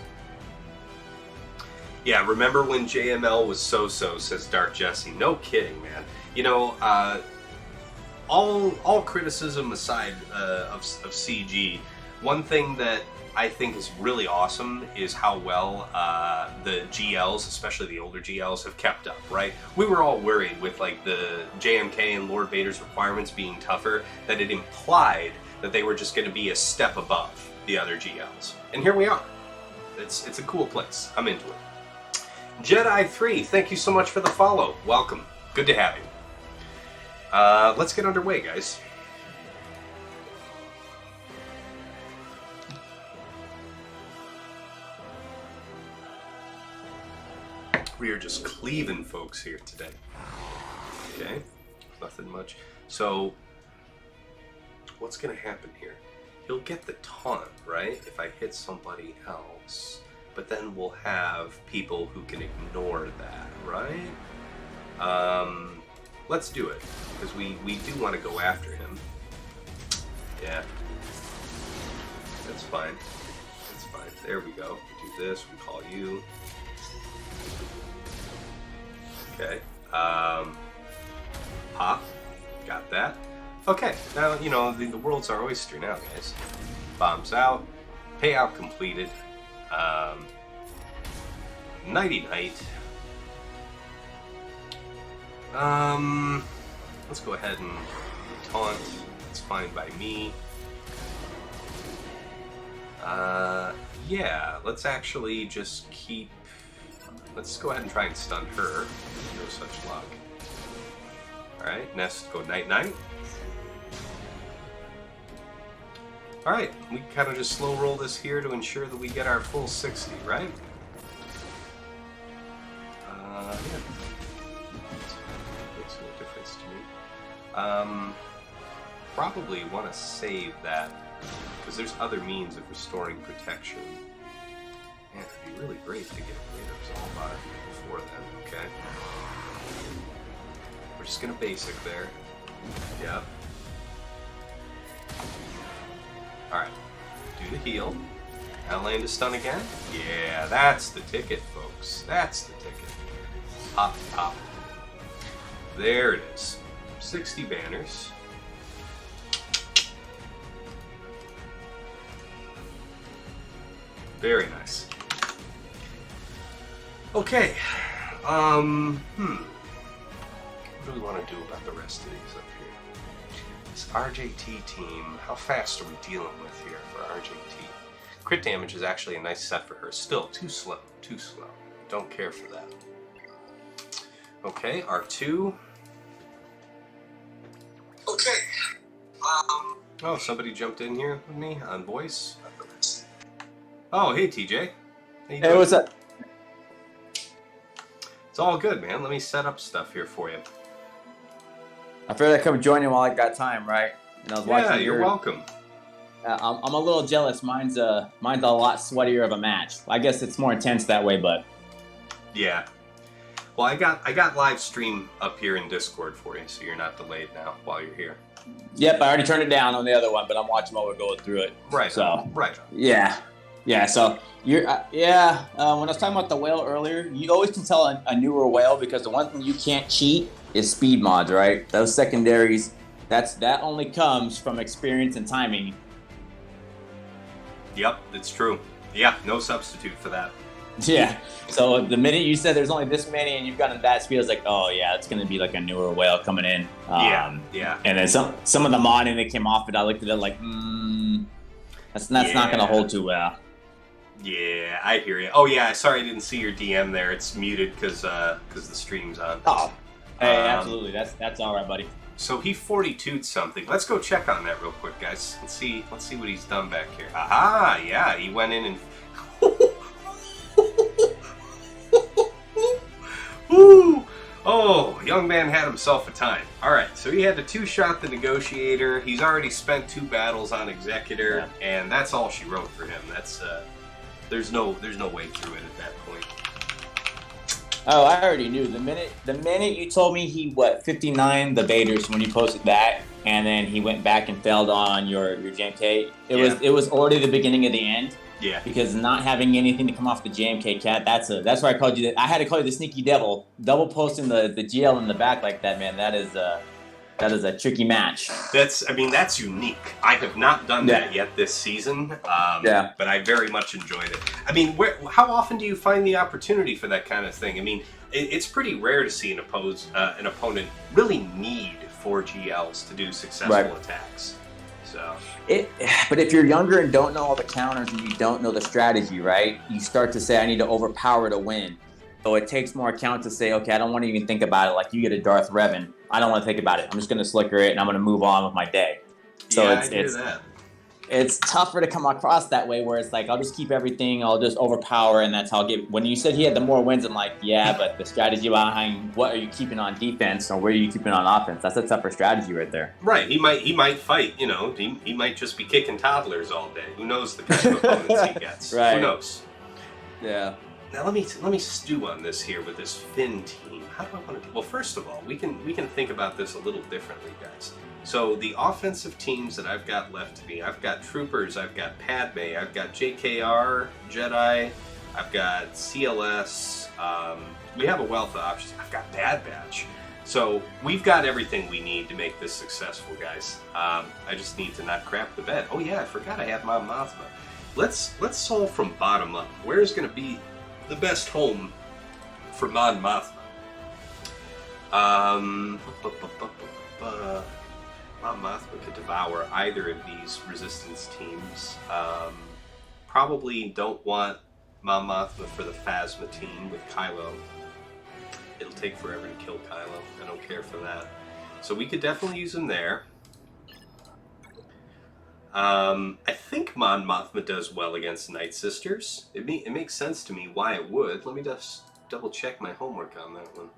Yeah, remember when JML was so-so, says Dark Jesse. No kidding, man. You know, all criticism aside of CG, one thing that I think is really awesome is how well the GLs, especially the older GLs, have kept up, right? We were all worried with like the JMK and Lord Vader's requirements being tougher, that it implied that they were just going to be a step above the other GLs. And here we are. It's a cool place. I'm into it. Jedi 3, thank you so much for the follow. Welcome. Good to have you. Let's get underway, guys. We are just cleaving folks here today. Okay, nothing much. So, what's going to happen here? He'll get the taunt, right? If I hit somebody else. But then we'll have people who can ignore that, right? Let's do it, because we do want to go after him. Yeah. That's fine. That's fine. There we go. Do this, we call you. Okay. Pop. Got that. Okay, now, you know, the world's our oyster now, guys. Bombs out. Payout completed. Nighty-night. Let's go ahead and taunt. It's fine by me. Yeah, let's actually just keep... Let's go ahead and try and stun her. No such luck. Alright, Nest, go night-night. Alright, we kind of just slow roll this here to ensure that we get our full 60, right? Yeah. Makes no difference to me. Probably want to save that, because there's other means of restoring protection. Man, it'd be really great to get rid of Zalbar before then, okay? We're just gonna basic there. Yep. Alright. Do the heal. Now land a stun again. Yeah, that's the ticket, folks. That's the ticket. Pop, pop. There it is. 60 banners. Very nice. Okay. What do we want to do about the rest of these up here? This RJT team, how fast are we dealing with here for RJT? Crit damage is actually a nice set for her. Still, too slow, too slow. Don't care for that. Okay, R2. Okay. Oh, somebody jumped in here with me on voice. Oh, hey, TJ. Hey, what's up? It's all good, man. Let me set up stuff here for you. I figured I'd come join you while I got time, right? And I was watching you're welcome. I'm a little jealous. Mine's a lot sweatier of a match. I guess it's more intense that way, but yeah. Well, I got live stream up here in Discord for you, so you're not delayed now while you're here. Yep, I already turned it down on the other one, but I'm watching while we're going through it. Right. So right. Yeah. So you're when I was talking about the whale earlier, you always can tell a newer whale because the one thing you can't cheat is speed mods, right? Those secondaries, that only comes from experience and timing. Yep, it's true. Yeah, no substitute for that. Yeah. So the minute you said there's only this many and you've gotten that speed, I was like, oh yeah, it's gonna be like a newer whale coming in. Yeah. And then some of the modding that came off it, I looked at it like, that's not gonna hold too well. Yeah, I hear you. Oh yeah, sorry I didn't see your DM there. It's muted because the stream's on. Oh, hey, absolutely. That's all right, buddy. So he 42'd something. Let's go check on that real quick, guys. Let's see what he's done back here. Aha, yeah, he went in and. Woo! Oh, young man had himself a time. All right, so he had to 2-shot the Negotiator. He's already spent 2 battles on Executor, and that's all she wrote for him. That's there's no way through it at that point. Oh, I already knew. The minute you told me he 59 the baiters when you posted that, and then he went back and failed on your JMK. It was already the beginning of the end. Yeah. Because not having anything to come off the JMK cat, that's why I called you. I had to call you the sneaky devil. Double posting the GL in the back like that, man. That is a tricky match. That's unique. I have not done that yet this season. But I very much enjoyed it. I mean, how often do you find the opportunity for that kind of thing? I mean, it's pretty rare to see an opponent really need 4 GLs to do successful attacks. So. But if you're younger and don't know all the counters and you don't know the strategy, right? You start to say, I need to overpower to win. So it takes more account to say, okay, I don't want to even think about it. Like you get a Darth Revan. I don't want to think about it. I'm just going to slicker it and I'm going to move on with my day. So it's tougher to come across that way where it's like, I'll just keep everything. I'll just overpower and that's how I'll get. When you said he had the more wins, I'm like, yeah, but the strategy behind what are you keeping on defense or where are you keeping on offense? That's a tougher strategy right there. Right. He might fight, he might just be kicking toddlers all day. Who knows the kind of opponents he gets. Right. Who knows? Yeah. Now let me stew on this here with this Finn team. How do I want to do? Well, first of all, we can think about this a little differently, guys. So the offensive teams that I've got left to me, I've got Troopers, I've got Padme, I've got JKR, Jedi, I've got CLS, we have a wealth of options. I've got Bad Batch. So we've got everything we need to make this successful, guys. I just need to not crap the bed. Oh yeah, I forgot I had Mon Mothma. Let's solve from bottom up. Where's going to be the best home for Mon Mothma? Mon Mothma could devour either of these resistance teams. Probably don't want Mon Mothma for the Phasma team with Kylo. It'll take forever to kill Kylo. I don't care for that. So we could definitely use him there. I think Mon Mothma does well against Night Sisters. It makes sense to me why it would. Let me just double check my homework on that one.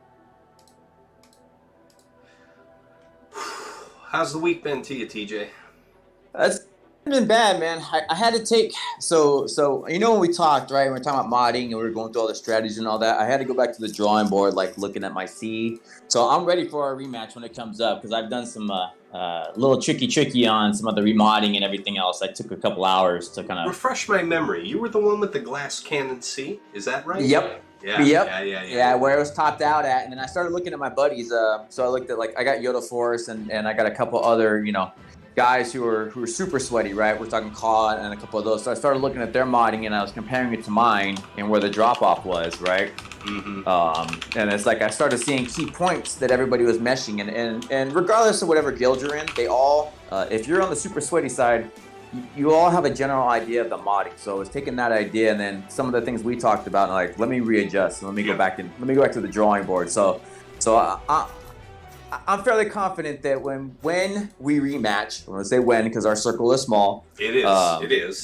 How's the week been to you, TJ? It's Been bad, man. I had to take so you know when we talked, right? We were talking about modding and we were going through all the strategies and all that. I had to go back to the drawing board, like looking at my seed. So I'm ready for our rematch when it comes up because I've done some little tricky on some of the remodding and everything else. I took a couple hours to kind of refresh my memory. You were the one with the glass cannon C, is that right? Yep. Yeah. Yeah, where it was topped out at, and then I started looking at my buddies. So I looked at like I got Yoda Force and I got a couple other guys who are super sweaty, right? We're talking COD and a couple of those. So I started looking at their modding and I was comparing it to mine and where the drop off was, right? And it's like I started seeing key points that everybody was meshing, and regardless of whatever guild you're in, they all, if you're on the super sweaty side, you all have a general idea of the modding. So I was taking that idea and then some of the things we talked about, and like let me readjust and let me go back to the drawing board. So I'm fairly confident that when we rematch, I'm going to say when because our circle is small. It is.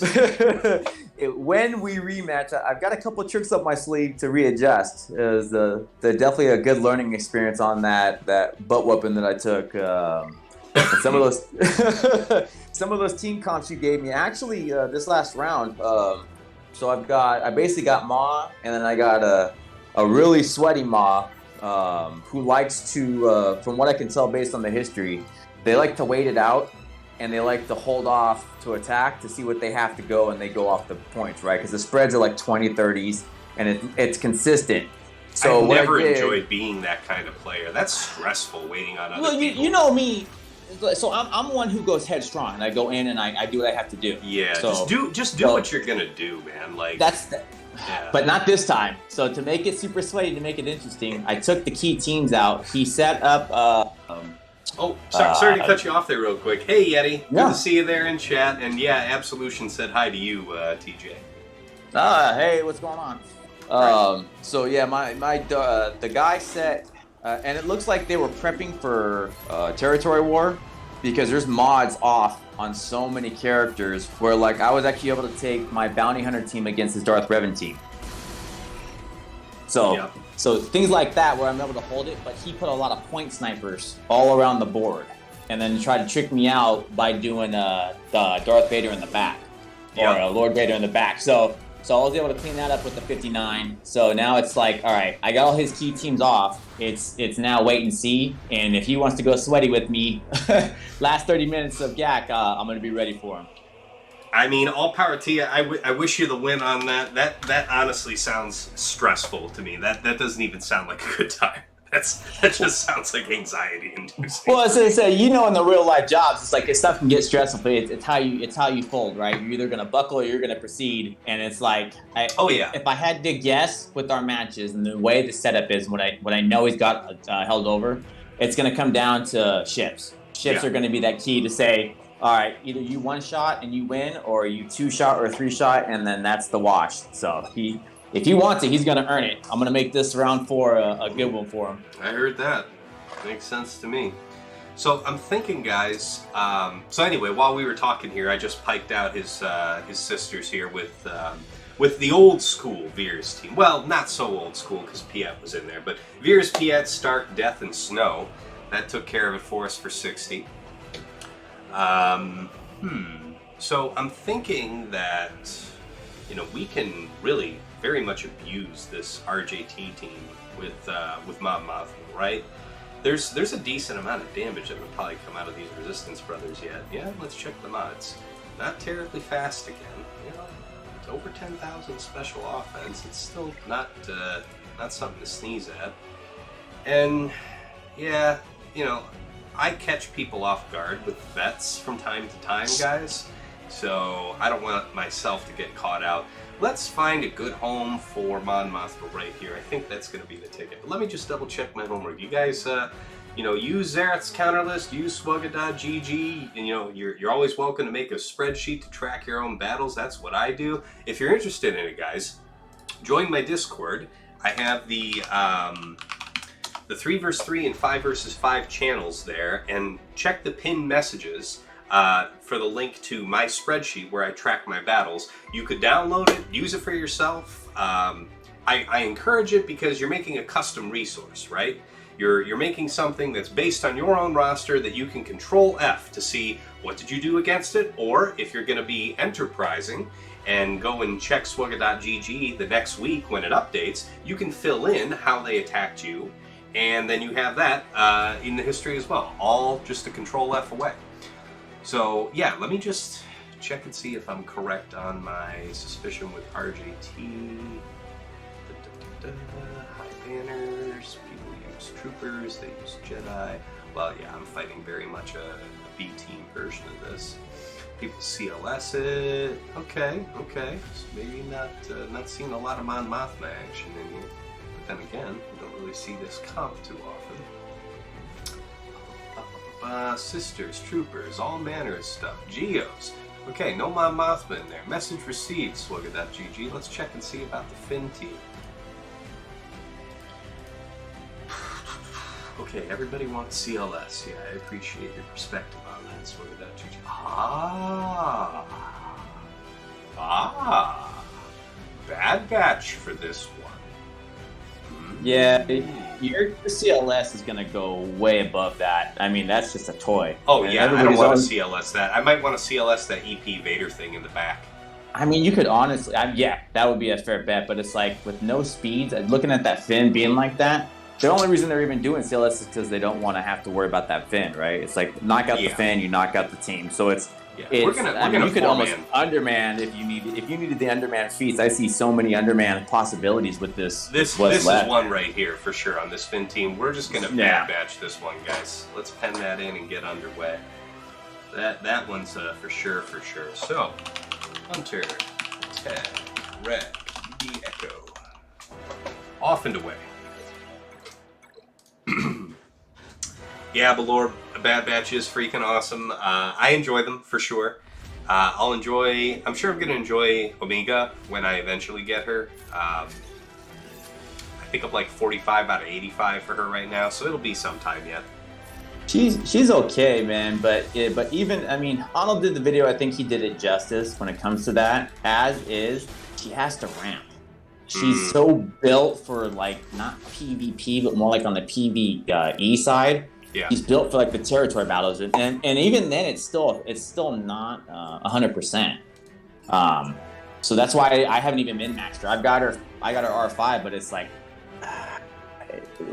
When we rematch, I've got a couple of tricks up my sleeve to readjust. It was definitely a good learning experience on that butt whooping that I took. Some of those team comps you gave me. Actually, this last round, so I basically got Ma, and then I got a really sweaty Ma. Who likes to, from what I can tell based on the history, they like to wait it out and they like to hold off to attack to see what they have to go, and they go off the points, right? Because the spreads are like 20, 30s and it's consistent. So I've never enjoyed being that kind of player. That's stressful waiting on other people. You know me. So I'm one who goes headstrong, and I go in and I do what I have to do. Yeah, so, just do what you're gonna do, man. Like yeah. But not this time. So to make it super sweaty, to make it interesting, I took the key teams out. He set up. Sorry to cut you off there real quick. Hey, Yeti. Good to see you there in chat. And yeah, Absolution said hi to you, TJ. Hey, what's going on? So yeah, the guy set, and it looks like they were prepping for territory war because there's mods off on so many characters where like I was actually able to take my bounty hunter team against his Darth Revan team. So things like that where I'm able to hold it, but he put a lot of point snipers all around the board and then tried to trick me out by doing the Darth Vader in the back or Lord Vader in the back. So I was able to clean that up with the 59. So now it's like, all right, I got all his key teams off. It's now wait and see. And if he wants to go sweaty with me, last 30 minutes of GAC, I'm going to be ready for him. I mean, all power to you. I wish you the win on that. That honestly sounds stressful to me. That doesn't even sound like a good time. That just sounds like anxiety inducing. Well, as I say, in the real life jobs, it's like stuff can get stressful. But it's how you fold, right? You're either gonna buckle or you're gonna proceed. And it's like, if I had to guess with our matches and the way the setup is, what I know he's got held over, it's gonna come down to ships. Ships are gonna be that key to say, all right, either you one shot and you win, or you two shot or three shot, and then that's the wash. So if he wants it, he's going to earn it. I'm going to make this round 4 a good one for him. I heard that. Makes sense to me. So I'm thinking, guys. So anyway, while we were talking here, I just piped out his sisters here with the old school Veer's team. Well, not so old school because Piet was in there, but Veer's, Piet, Stark, Death, and Snow. That took care of it for us for 60. So I'm thinking that we can really very much abuse this RJT team with Mon Mothma, right? There's a decent amount of damage that would probably come out of these Resistance brothers yet. Yeah, let's check the mods. Not terribly fast again. It's over 10,000 special offense. It's still not something to sneeze at. And yeah, I catch people off guard with vets from time to time, guys. So I don't want myself to get caught out. Let's find a good home for Mon Mothma right here. I think that's going to be the ticket. But let me just double check my homework. You guys, use Zerath's counter list, use swugga.gg, and you're always welcome to make a spreadsheet to track your own battles. That's what I do. If you're interested in it, guys, join my Discord. I have the 3 vs 3 and 5 vs 5 channels there, and check the pinned messages for the link to my spreadsheet where I track my battles. You could download it, use it for yourself. I encourage it because you're making a custom resource, right? You're making something that's based on your own roster that you can control F to see what did you do against it, or if you're going to be enterprising and go and check swugga.gg the next week when it updates, you can fill in how they attacked you, and then you have that in the history as well, all just to control F away. So yeah, let me just check and see if I'm correct on my suspicion with RJT. High banners, people use troopers, they use Jedi. Well, yeah, I'm fighting very much a B team version of this. People CLS it. Okay. So maybe not seeing a lot of Mon Mothma action in here. But then again, we don't really see this comp too often. Sisters, troopers, all manner of stuff. Geos. Okay, no Mon Mothma in there. Message received, swugga.gg. Let's check and see about the Finn team. Okay, everybody wants CLS. Yeah, I appreciate your perspective on that, swugga.gg. Bad Batch for this one. Yeah, your CLS is going to go way above that. I mean, that's just a toy. Oh, yeah, I don't want to CLS that. I might want to CLS that EP Vader thing in the back. I mean, you could honestly, yeah, that would be a fair bet, but it's like, with no speeds, looking at that Finn being like that, the only reason they're even doing CLS is because they don't want to have to worry about that Finn, right? It's like, knock out the Finn, you knock out the team. So it's, you could almost underman if you needed the underman feats. I see so many underman possibilities with this. This is one right here for sure on this Finn team. We're just gonna bad batch this one, guys. Let's pen that in and get underway. That one's for sure. So, Hunter, Ted, Red, D Echo, off and away. Yeah, Balor, Bad Batch is freaking awesome. I enjoy them for sure. I'm sure I'm going to enjoy Omega when I eventually get her. I think I'm like 45 out of 85 for her right now, so it'll be some time yet. She's okay, man, but even, I mean, Arnold did the video, I think he did it justice when it comes to that. As is, she has to ramp. She's so built for, like, not PvP, but more like on the PvE side. Yeah. She's built for, like, the territory battles, and even then, it's still not 100%. So that's why I haven't even min-maxed her. I got her R5, but it's like,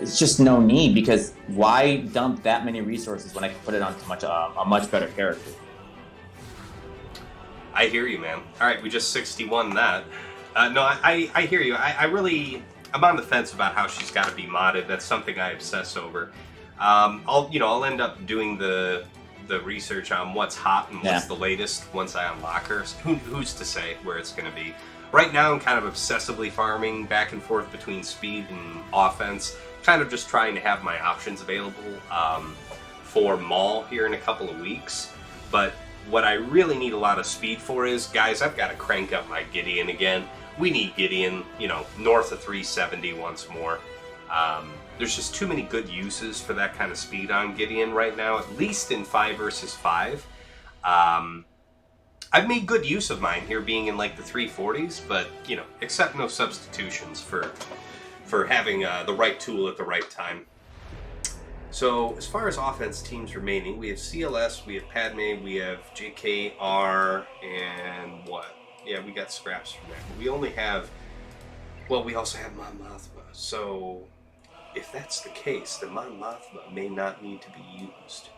it's just no need, because why dump that many resources when I can put it onto a much better character? I hear you, man. All right, we just 61 that. No, I hear you. I'm on the fence about how she's got to be modded. That's something I obsess over. I'll end up doing the research on what's hot and what's the latest once I unlock her. Who's to say where it's going to be? Right now, I'm kind of obsessively farming back and forth between speed and offense, kind of just trying to have my options available for Maul here in a couple of weeks. But what I really need a lot of speed for is, guys, I've got to crank up my Gideon again. We need Gideon, north of 370 once more. There's just too many good uses for that kind of speed on Gideon right now, at least in 5 versus 5. I've made good use of mine here being in like the 340s, but, accept no substitutions for having the right tool at the right time. So, as far as offense teams remaining, we have CLS, we have Padme, we have JKR, and what? Yeah, we got scraps from that. We only have, we also have Mon Mothma. So, if that's the case, then Mon Mothma may not need to be used.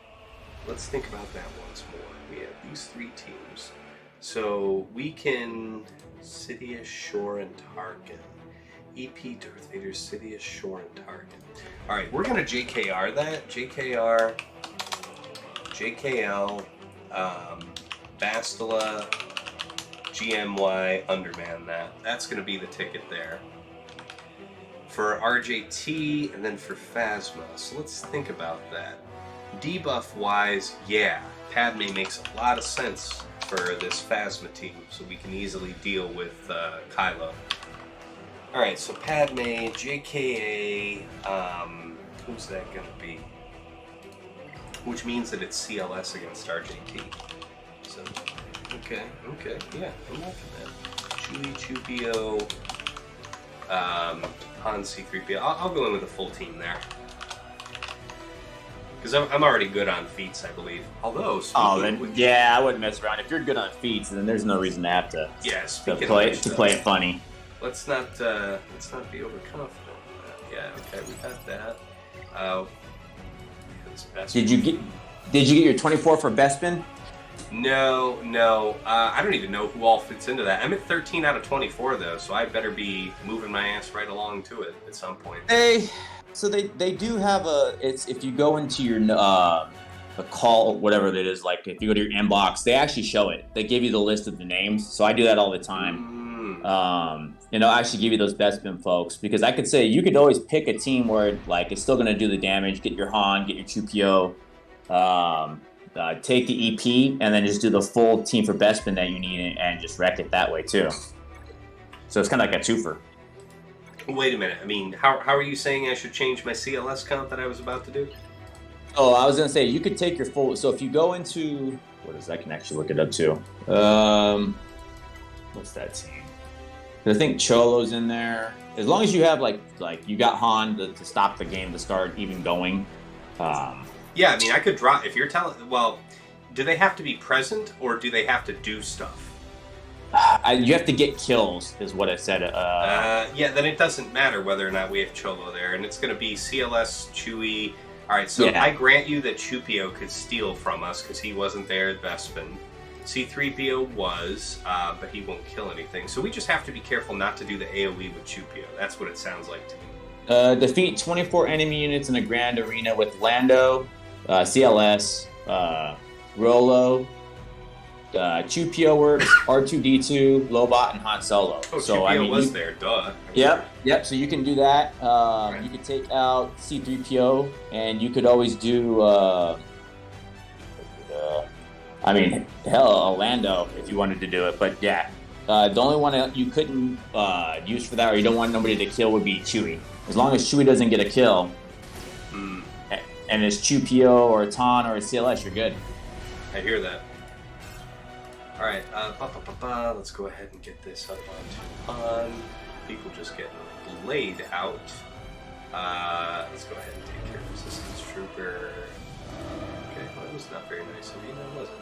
Let's think about that once more. We have these 3 teams. So, we can Sidious, Shore, and Tarkin. EP, Darth Vader, Sidious, Shore, and Tarkin. Alright, we're going to JKR that. JKR, JKL, Bastila, GMY, Underman that. That's going to be the ticket there. For RJT, and then for Phasma. So let's think about that. Debuff-wise, yeah, Padme makes a lot of sense for this Phasma team, so we can easily deal with Kylo. Alright, so Padme, JKA, who's that going to be? Which means that it's CLS against RJT. So, okay, yeah, I'm liking that. Chewie, Chewpio, Han C-3PO. I'll go in with a full team there. Because I'm already good on feats, I believe. Although, Oh, speaking of then which, yeah, I wouldn't mess around. If you're good on feats, then there's no reason to have to yeah, speaking of play which, it funny. let's not be overconfident. Yeah, okay, we got that. This best Did you get your 24 for Bespin? No. I don't even know who all fits into that. I'm at 13 out of 24 though, so I better be moving my ass right along to it at some point. They do have it's if you go into your the call, whatever it is, like if you go to your inbox, they actually show it. They give you the list of the names, so I do that all the time. And they'll actually give you those Bespin folks, because I could say you could always pick a team where like it's still going to do the damage, get your Han, get your Chupio, take the EP, and then just do the full team for Bespin that you need and just wreck it that way too. So it's kind of like a twofer. Wait a minute. I mean, how are you saying I should change my CLS count that I was about to do? Oh, I was gonna say you could take your full. So if you go into what is, I can actually look it up too. What's that team? I think Cholo's in there. As long as you have like you got Han to stop the game to start even going. Yeah, I mean, I could drop if you're telling. Well, do they have to be present or do they have to do stuff? You have to get kills, is what I said. Yeah, then it doesn't matter whether or not we have Cholo there, and it's going to be CLS, Chewie. All right, so Yeah. I grant you that Chupio could steal from us because he wasn't there at Bespin. C-3PO was, but he won't kill anything. So we just have to be careful not to do the AoE with Chupio. That's what it sounds like to me. Defeat 24 enemy units in a grand arena with Lando, CLS, Rolo, Chupio works, R2D2, Lobot, and Han Solo. Oh, so Chupio I mean, was there, duh. Yep. So you can do that. You could take out C3PO, and you could always do. I mean, hell, Lando if you wanted to do it. But yeah, the only one you couldn't use for that, or you don't want nobody to kill, would be Chewie. As long as Chewie doesn't get a kill, and it's Chupio or Ton or CLS, you're good. I hear that. All right, let's go ahead and get this up onto Han. People just getting laid out. Let's go ahead and take care of Resistance Trooper. Okay, well, that was not very nice of me, that wasn't.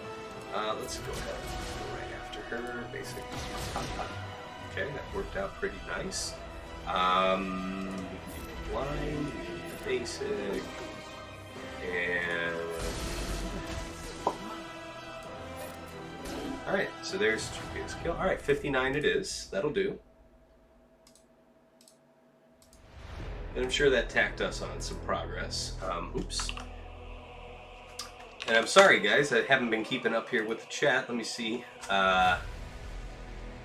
Let's go ahead and go right after her. Basic. Okay, that worked out pretty nice. We can do blind, we can do basic, and. Alright, so there's Chupio's kill. Alright, 59 it is. That'll do. And I'm sure that tacked us on some progress. Oops. And I'm sorry, guys, I haven't been keeping up here with the chat. Let me see. Yeah,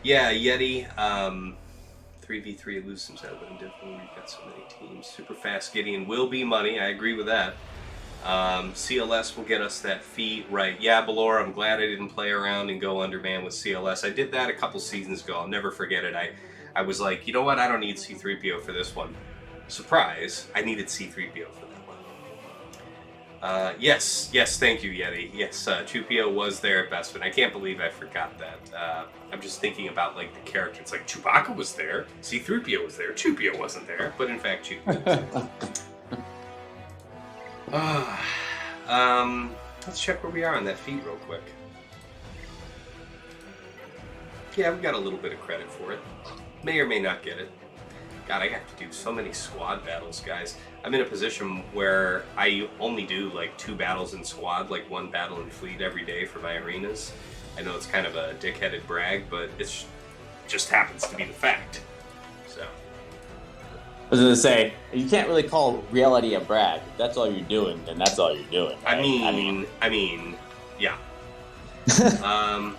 Yeti. 3v3 elusives out of differently. We've got so many teams. Super fast Gideon will be money. I agree with that. CLS will get us that feat, right? Yeah, Belor, I'm glad I didn't play around and go underman with CLS. I did that a couple seasons ago. I'll never forget it. I was like, you know what? I don't need C-3PO for this one. Surprise, I needed C-3PO for that one. Yes, thank you, Yeti. Yes, Chupio was there at Bespin. I can't believe I forgot that. I'm just thinking about, like, the character. It's like, Chewbacca was there, C-3PO was there, Chupio wasn't there, but in fact, Chupio was there. Let's check where we are on that feat real quick. Yeah, we got a little bit of credit for it. May or may not get it. God, I have to do so many squad battles, guys. I'm in a position where I only do like 2 battles in squad, like 1 battle in fleet every day for my arenas. I know it's kind of a dick-headed brag, but it just happens to be the fact. So. I was gonna say, you can't really call reality a brag. If that's all you're doing, then that's all you're doing. Right? I mean, yeah.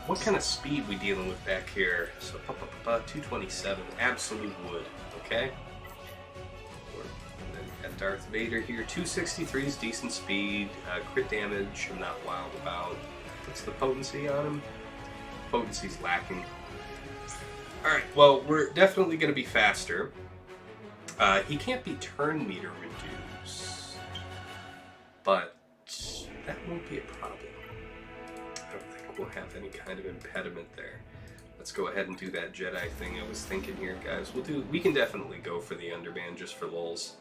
What kind of speed we dealing with back here? So, 227, absolute wood. Okay. And then got Darth Vader here. 263 is decent speed. Crit damage, I'm not wild about. What's the potency on him? Potency's lacking. All right. Well, we're definitely going to be faster. He can't be turn meter reduced, but that won't be a problem. I don't think we'll have any kind of impediment there. Let's go ahead and do that Jedi thing I was thinking here, guys. We can definitely go for the underband just for lulz.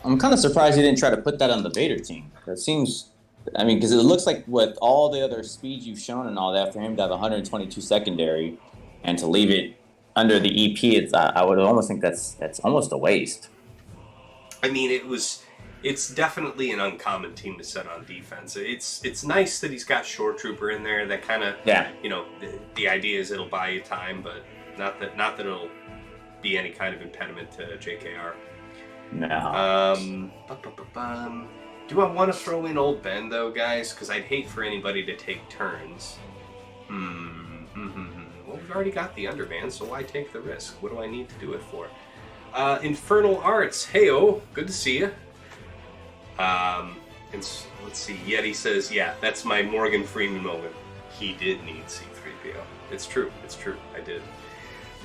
I'm kind of surprised he didn't try to put that on the Vader team. That seems, I mean, because it looks like with all the other speeds you've shown and all that, for him to have 122 secondary and to leave it under the EP, I would almost think that's almost a waste. I mean, it's definitely an uncommon team to set on defense. It's nice that he's got Shore Trooper in there. That kind of, Yeah. you know, the idea is it'll buy you time, but not that it'll be any kind of impediment to JKR. No. Do I want to throw in Old Ben though, guys? Because I'd hate for anybody to take turns. Well, we've already got the Underman, so why take the risk? What do I need to do it for? Infernal Arts. Heyo, good to see you. And let's see. Yeti says, yeah, that's my Morgan Freeman moment. He did need C-3PO. It's true. It's true. I did.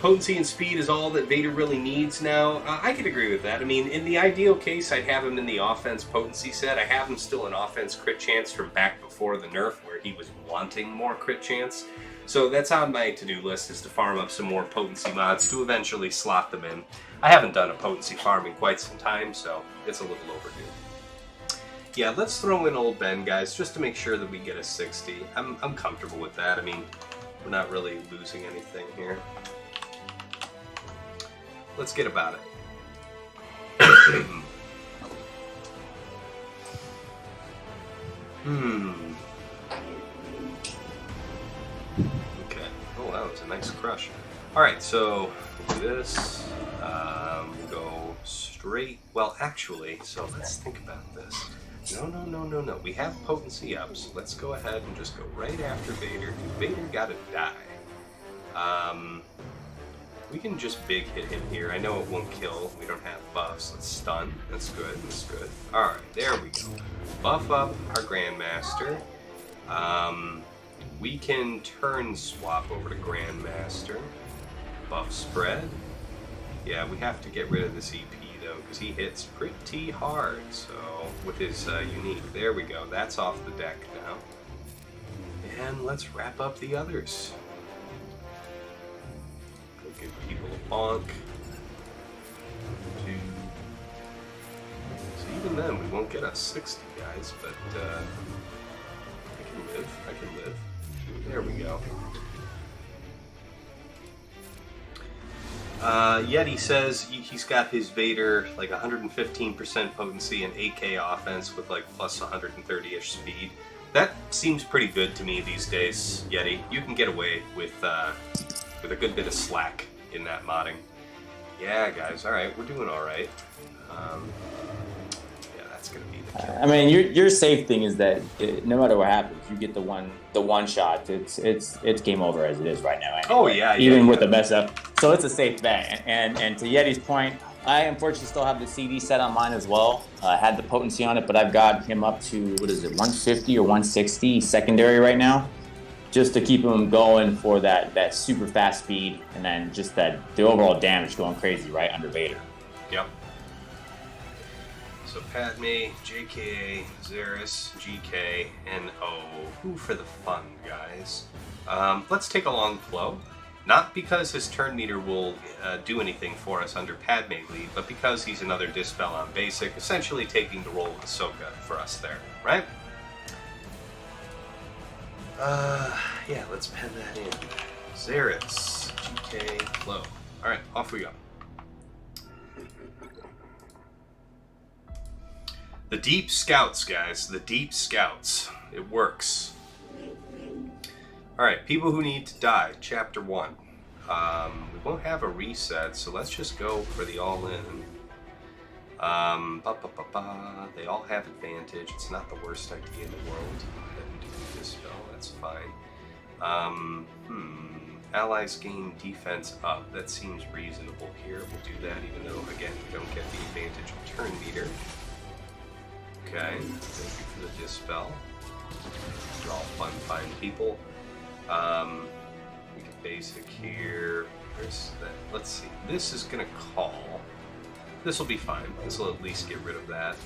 Potency and speed is all that Vader really needs now. I could agree with that. I mean, in the ideal case, I'd have him in the offense potency set. I have him still in offense crit chance from back before the nerf, where he was wanting more crit chance. So that's on my to-do list, is to farm up some more potency mods to eventually slot them in. I haven't done a potency farm in quite some time, so it's a little overdue. Yeah, let's throw in Old Ben, guys, just to make sure that we get a 60. I'm comfortable with that. I mean, we're not really losing anything here. Let's get about it. Okay. Oh, that was a nice crush. Alright, so we'll do this. We'll go straight. Well, actually, so let's think about this. No. We have potency up, so let's go ahead and just go right after Vader. Vader gotta die. We can just big hit him here. I know it won't kill. We don't have buffs. Let's stun. That's good. That's good. Alright, there we go. Buff up our Grandmaster. We can turn swap over to Grandmaster. Buff spread. Yeah, we have to get rid of this EP though, because he hits pretty hard. So, with his unique. There we go. That's off the deck now. And let's wrap up the others. Give people a bonk. 2. So even then, we won't get a 60, guys, but I can live. There we go. Yeti says he's got his Vader like 115% potency and 8k offense with like plus 130-ish speed. That seems pretty good to me these days, Yeti. You can get away with a good bit of slack in that modding. Yeah, guys, alright, we're doing alright. Yeah, that's gonna be the kill. I mean, your safe thing is that no matter what happens, you get the one shot. It's game over as it is right now. Anyway. Oh yeah, even with the mess up. So it's a safe bet. And to Yeti's point, I unfortunately still have the CD set on mine as well. I had the potency on it, but I've got him up to, what is it, 150 or 160 secondary right now, just to keep him going for that super fast speed, and then just the overall damage going crazy right under Vader. Yep. So Padme, JK, Xeris, GK, and O. Who for the fun, guys? Let's take a long flow. Not because his turn meter will do anything for us under Padme lead, but because he's another Dispel on basic, essentially taking the role of Ahsoka for us there, right? Yeah, let's pen that in. Xeris, GK, flow. Alright, off we go. The Deep Scouts, guys. The Deep Scouts. It works. Alright, people who need to die. Chapter 1. We won't have a reset, so let's just go for the all-in. They all have advantage. It's not the worst idea in the world. Go ahead and do this spell. That's fine. Allies gain defense up. That seems reasonable here. We'll do that even though, again, we don't get the advantage of turn meter. Okay, thank you for the dispel. They're all fun, fine people. We can basic here. Where's that? Let's see. This is gonna call. This will be fine. This will at least get rid of that.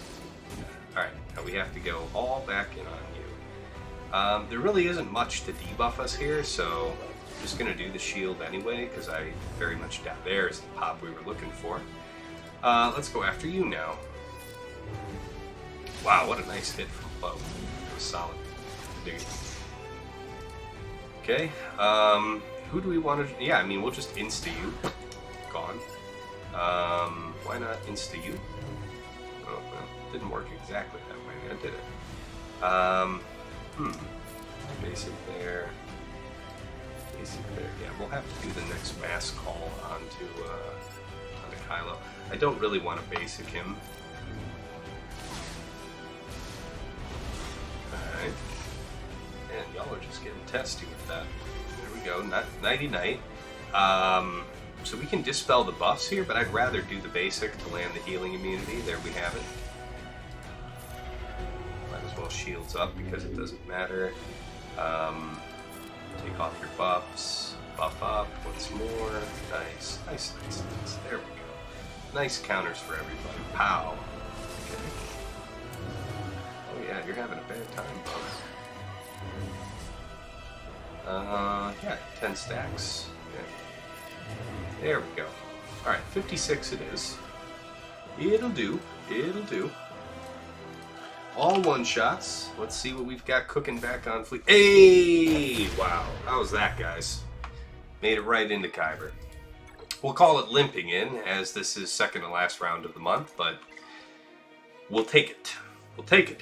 Alright, now we have to go all back in on you. There really isn't much to debuff us here, so I'm just gonna do the shield anyway, because I very much doubt there's the pop we were looking for. Let's go after you now. Wow, what a nice hit from Bow. It was solid. Dig it. Okay, who do we want to... Yeah, I mean, we'll just insta-you. Gone. Why not insta-you? Oh, well, didn't work exactly that way, did it? Basic there. Basic there. Yeah, we'll have to do the next mass call onto Kylo. I don't really want to basic him. Alright. Man, y'all are just getting testy with that. There we go. Nighty night. So we can dispel the buffs here, but I'd rather do the basic to land the healing immunity. There we have it. Might as well shields up because it doesn't matter. Take off your buffs. Buff up once more. Nice. Nice, nice, nice. There we go. Nice counters for everybody. Pow. Okay. Oh yeah, you're having a bad time, bud. Yeah, 10 stacks. Yeah. There we go. Alright, 56 it is. It'll do. It'll do. All one-shots. Let's see what we've got cooking back on fleet. Hey! Wow. How was that, guys? Made it right into Kyber. We'll call it limping in, as this is second to last round of the month, but we'll take it. We'll take it.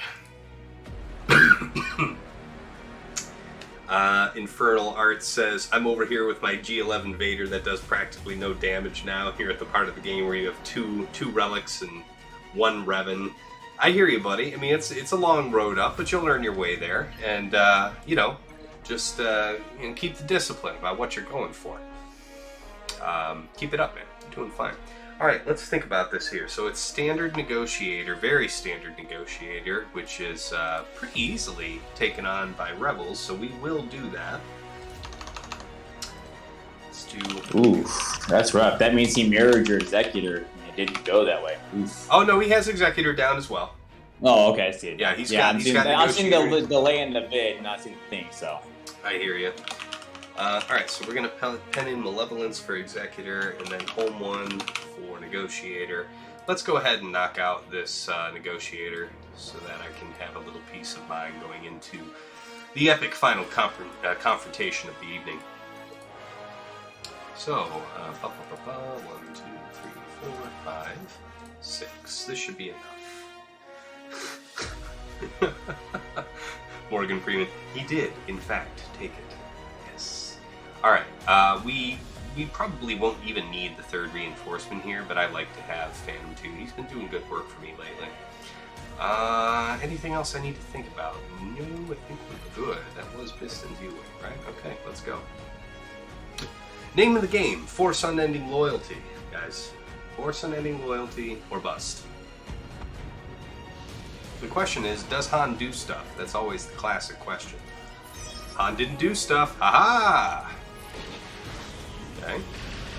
Infernal Art says, I'm over here with my G11 Vader that does practically no damage now, here at the part of the game where you have two relics and one Revan. I hear you, buddy. I mean, it's a long road up, but you'll earn your way there. And, you know, just keep the discipline about what you're going for. Keep it up, man. You're doing fine. All right, let's think about this here. So it's standard Negotiator, very standard Negotiator, which is pretty easily taken on by Rebels, so we will do that. Let's do... Ooh, that's rough. That means he mirrored your Executor, and it didn't go that way. Oof. Oh, no, he has Executor down as well. Oh, okay, I see it. Yeah, he's got I'm seeing the delay in the vid, not seeing the thing, so... I hear you. Alright, so we're going to pen in Malevolence for Executor, and then Home 1 for Negotiator. Let's go ahead and knock out this Negotiator, so that I can have a little peace of mind going into the epic final confrontation of the evening. So, 1, 2, 3, 4, 5, 6. This should be enough. Morgan Freeman. He did, in fact, take it. Alright, we probably won't even need the third reinforcement here, but I like to have Phantom 2. He's been doing good work for me lately. Anything else I need to think about? No, I think we're good. That was Piston's U-Wing, right? Okay, let's go. Name of the game, Force Unending Loyalty, guys. Force Unending Loyalty or bust. The question is, does Han do stuff? That's always the classic question. Han didn't do stuff. Ha-ha! Okay,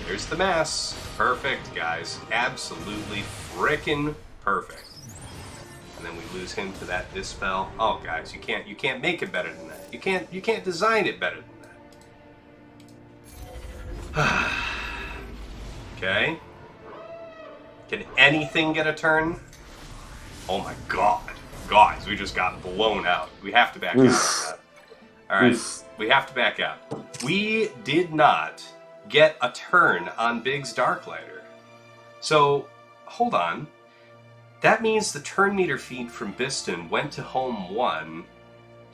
there's the mass. Perfect, guys. Absolutely frickin' perfect. And then we lose him to that dispel. Oh, guys, you can't make it better than that. You can't design it better than that. Okay. Can anything get a turn? Oh my god. Guys, we just got blown out. We have to back out of that. Alright, we have to back out. We did not get a turn on Biggs Darklighter. So, hold on. That means the turn meter feed from Biston went to Home 1.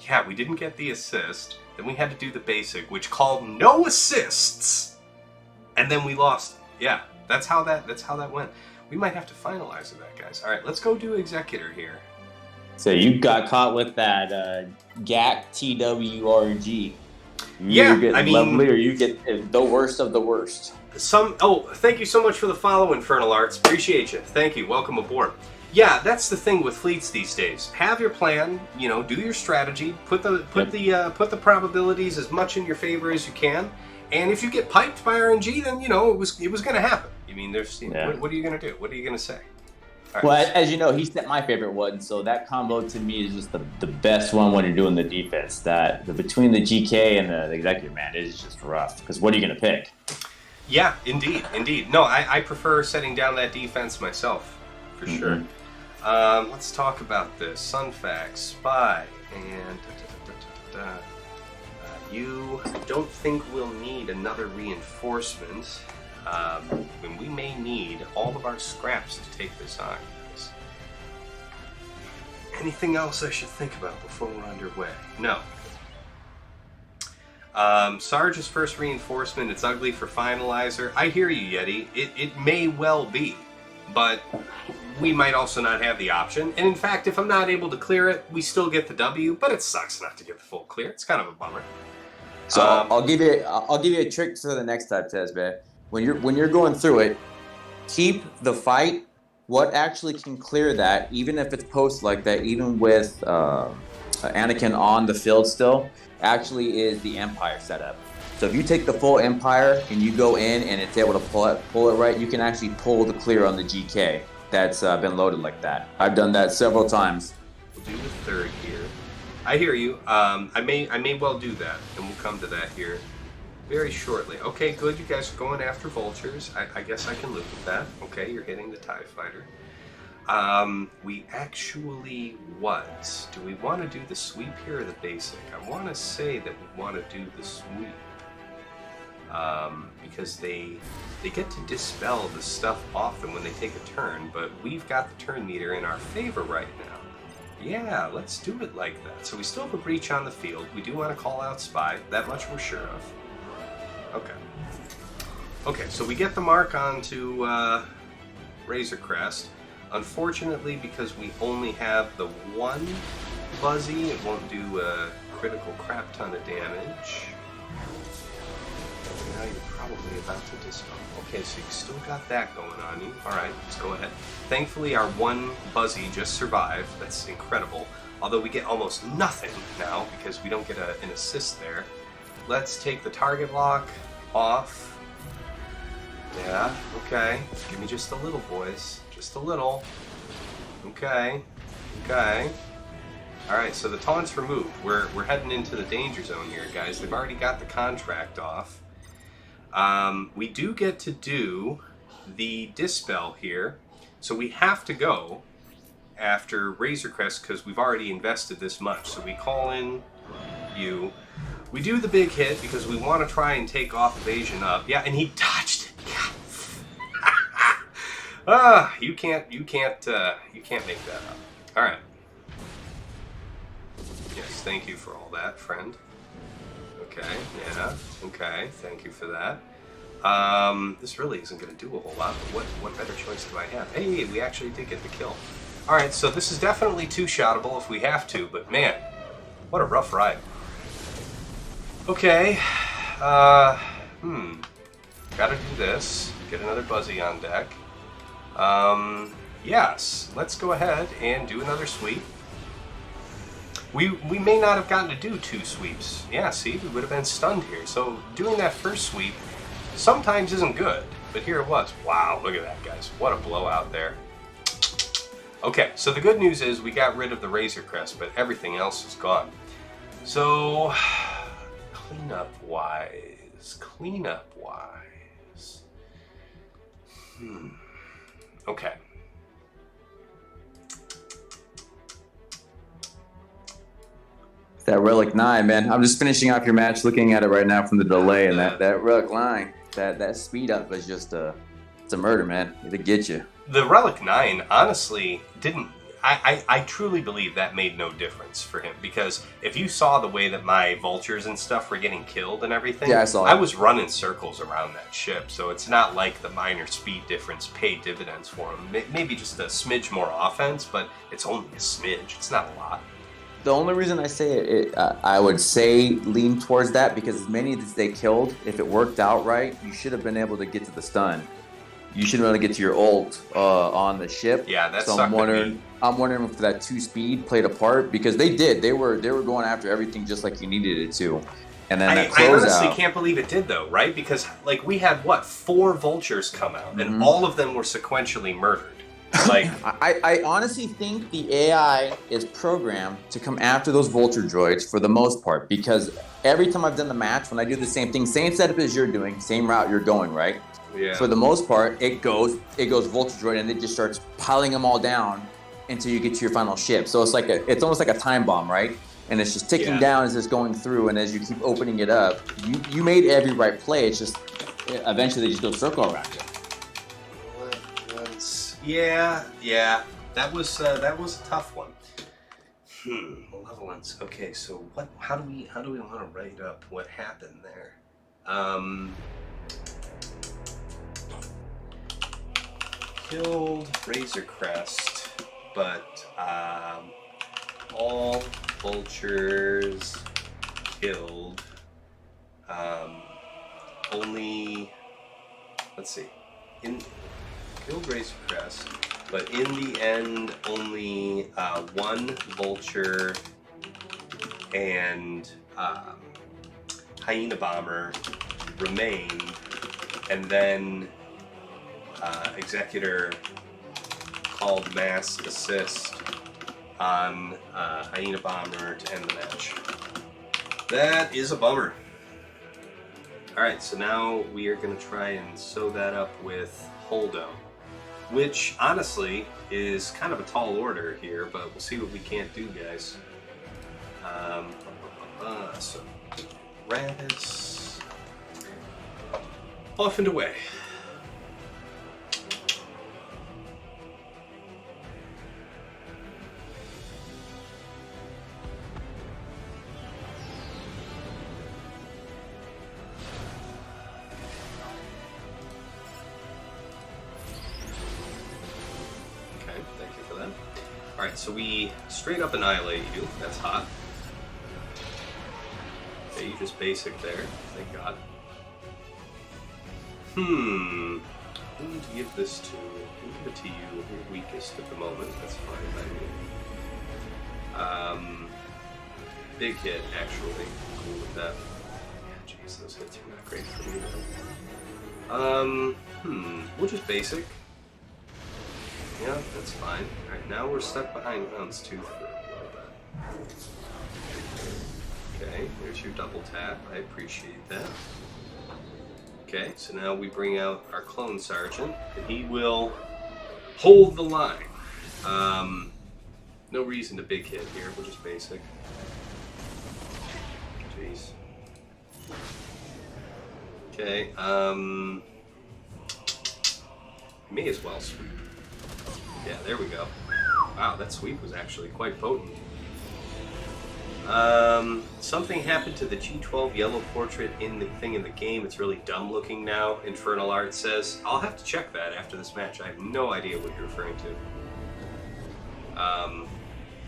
Yeah, we didn't get the assist. Then we had to do the basic, which called no assists. And then we lost. Yeah, that's how that went. We might have to finalize that, guys. Alright, let's go do Executor here. So you got caught with that GAC TWRG. Yeah, get I mean, lovely, or you get the worst of the worst. Thank you so much for the follow, Infernal Arts. Appreciate you. Thank you. Welcome aboard. Yeah, that's the thing with fleets these days. Have your plan. You know, do your strategy. Put the probabilities as much in your favor as you can. And if you get piped by RNG, then you know it was going to happen. I mean, there's what are you going to do? What are you going to say? Right. Well, as you know, he set my favorite one, so that combo to me is just the best one when you're doing the defense. Between the GK and the Executor, man, it is just rough. Because what are you going to pick? Yeah, indeed. No, I prefer setting down that defense myself, for sure. Let's talk about this. Sunfax, Spy, and you don't think we'll need another reinforcement, when we may need all of our scraps to take this on, guys. Anything else I should think about before we're underway? No. Sarge's first reinforcement, it's ugly for Finalizer. I hear you, Yeti. It may well be, but we might also not have the option. And in fact, if I'm not able to clear it, we still get the W, but it sucks not to get the full clear. It's kind of a bummer. So I'll give you a trick for the next type test, man. When you're going through it, keep the fight. What actually can clear that, even if it's post like that, even with Anakin on the field still, actually is the Empire setup. So if you take the full Empire and you go in and it's able to pull it right, you can actually pull the clear on the GK that's been loaded like that. I've done that several times. We'll do the third here. I hear you. I may well do that, and we'll come to that here very shortly. Okay, good. You guys are going after vultures. I guess I can live with that. Okay, you're hitting the TIE fighter. We actually was. Do we want to do the sweep here or the basic? I want to say that we want to do the sweep. Because they get to dispel the stuff often when they take a turn, but we've got the turn meter in our favor right now. Yeah, let's do it like that. So we still have a breach on the field. We do want to call out Spy. That much we're sure of. Okay. Okay, so we get the mark onto Razor Crest. Unfortunately, because we only have the one Buzzy, it won't do a critical crap ton of damage. Now you're probably about to dispel. Okay, so you still got that going on you. Alright, let's go ahead. Thankfully, our one Buzzy just survived. That's incredible. Although we get almost nothing now because we don't get an assist there. Let's take the target lock off. Yeah, okay. Give me just a little, boys. Just a little. Okay. Okay. Alright, so the taunt's removed. We're heading into the danger zone here, guys. They've already got the contract off. We do get to do the dispel here. So we have to go after Razor Crest because we've already invested this much. So we call in you. We do the big hit because we want to try and take off evasion up. Yeah, and he dodged it. You can't make that up. All right. Yes, thank you for all that, friend. Okay, yeah, okay, thank you for that. This really isn't going to do a whole lot, but what better choice do I have? Hey, we actually did get the kill. All right, so this is definitely two-shottable if we have to, but man, what a rough ride. Okay, gotta do this. Get another Buzzy on deck. Yes, let's go ahead and do another sweep. We may not have gotten to do two sweeps. Yeah, see, we would have been stunned here. So doing that first sweep sometimes isn't good, but here it was. Wow, look at that, guys. What a blowout there. Okay, so the good news is we got rid of the Razor Crest, but everything else is gone. So, cleanup-wise. Okay. That Relic 9, man. I'm just finishing off your match, looking at it right now from the delay, and that Relic 9, that speed up is just it's a murder, man. It'll get you. The Relic 9, honestly, didn't... I truly believe that made no difference for him, because if you saw the way that my vultures and stuff were getting killed and everything, yeah, I saw it. I was running circles around that ship, so it's not like the minor speed difference paid dividends for him. Maybe just a smidge more offense, but it's only a smidge. It's not a lot. The only reason I say it, I would say lean towards that, because as many as they killed, if it worked out right, you should have been able to get to the stun. You should be able to get to your ult on the ship. Yeah, that's so I'm wondering if that 2-speed played a part, because they did. They were going after everything just like you needed it to. And then that I honestly out. Can't believe it did though, right? Because like we had 4 vultures come out, and all of them were sequentially murdered. Like I honestly think the AI is programmed to come after those vulture droids for the most part, because every time I've done the match, when I do the same thing, same setup as you're doing, same route you're going, right? Yeah. For the most part, it goes vulture droid, and it just starts piling them all down, until you get to your final ship. So it's almost like a time bomb, right? And it's just ticking down as it's going through, and as you keep opening it up, you made every right play. It's just eventually they just go circle around you. Yeah. That was a tough one. Malevolence. Okay, so how do we want to write up what happened there? Killed Razor Crest, but all vultures killed. Only, let's see, killed Razor Crest, but in the end, only one vulture and hyena bomber remained, and then Executor called mass assist on hyena bomber to end the match. That is a bummer. Alright, so now we are going to try and sew that up with Holdo, which honestly is kind of a tall order here, but we'll see what we can't do, guys. So, Raddus, off and away. Alright, so we straight up annihilate you. That's hot. Okay, you just basic there. Thank God. Who to give this to? We'll give it to you. You're weakest at the moment. That's fine by me. Big hit, actually. Cool with that. Yeah, jeez, those hits are not great for me, though. We'll just basic. Yeah, that's fine. Alright, now we're stuck behind Hound's Tooth for a little bit. Okay, there's your double tap. I appreciate that. Okay, so now we bring out our Clone Sergeant, and he will hold the line. No reason to big hit here, we'll just basic. Jeez. Okay, may as well sweep. Yeah, there we go. Wow, that sweep was actually quite potent. Something happened to the G12 yellow portrait in the thing in the game. It's really dumb looking now, Infernal Art says. I'll have to check that after this match. I have no idea what you're referring to.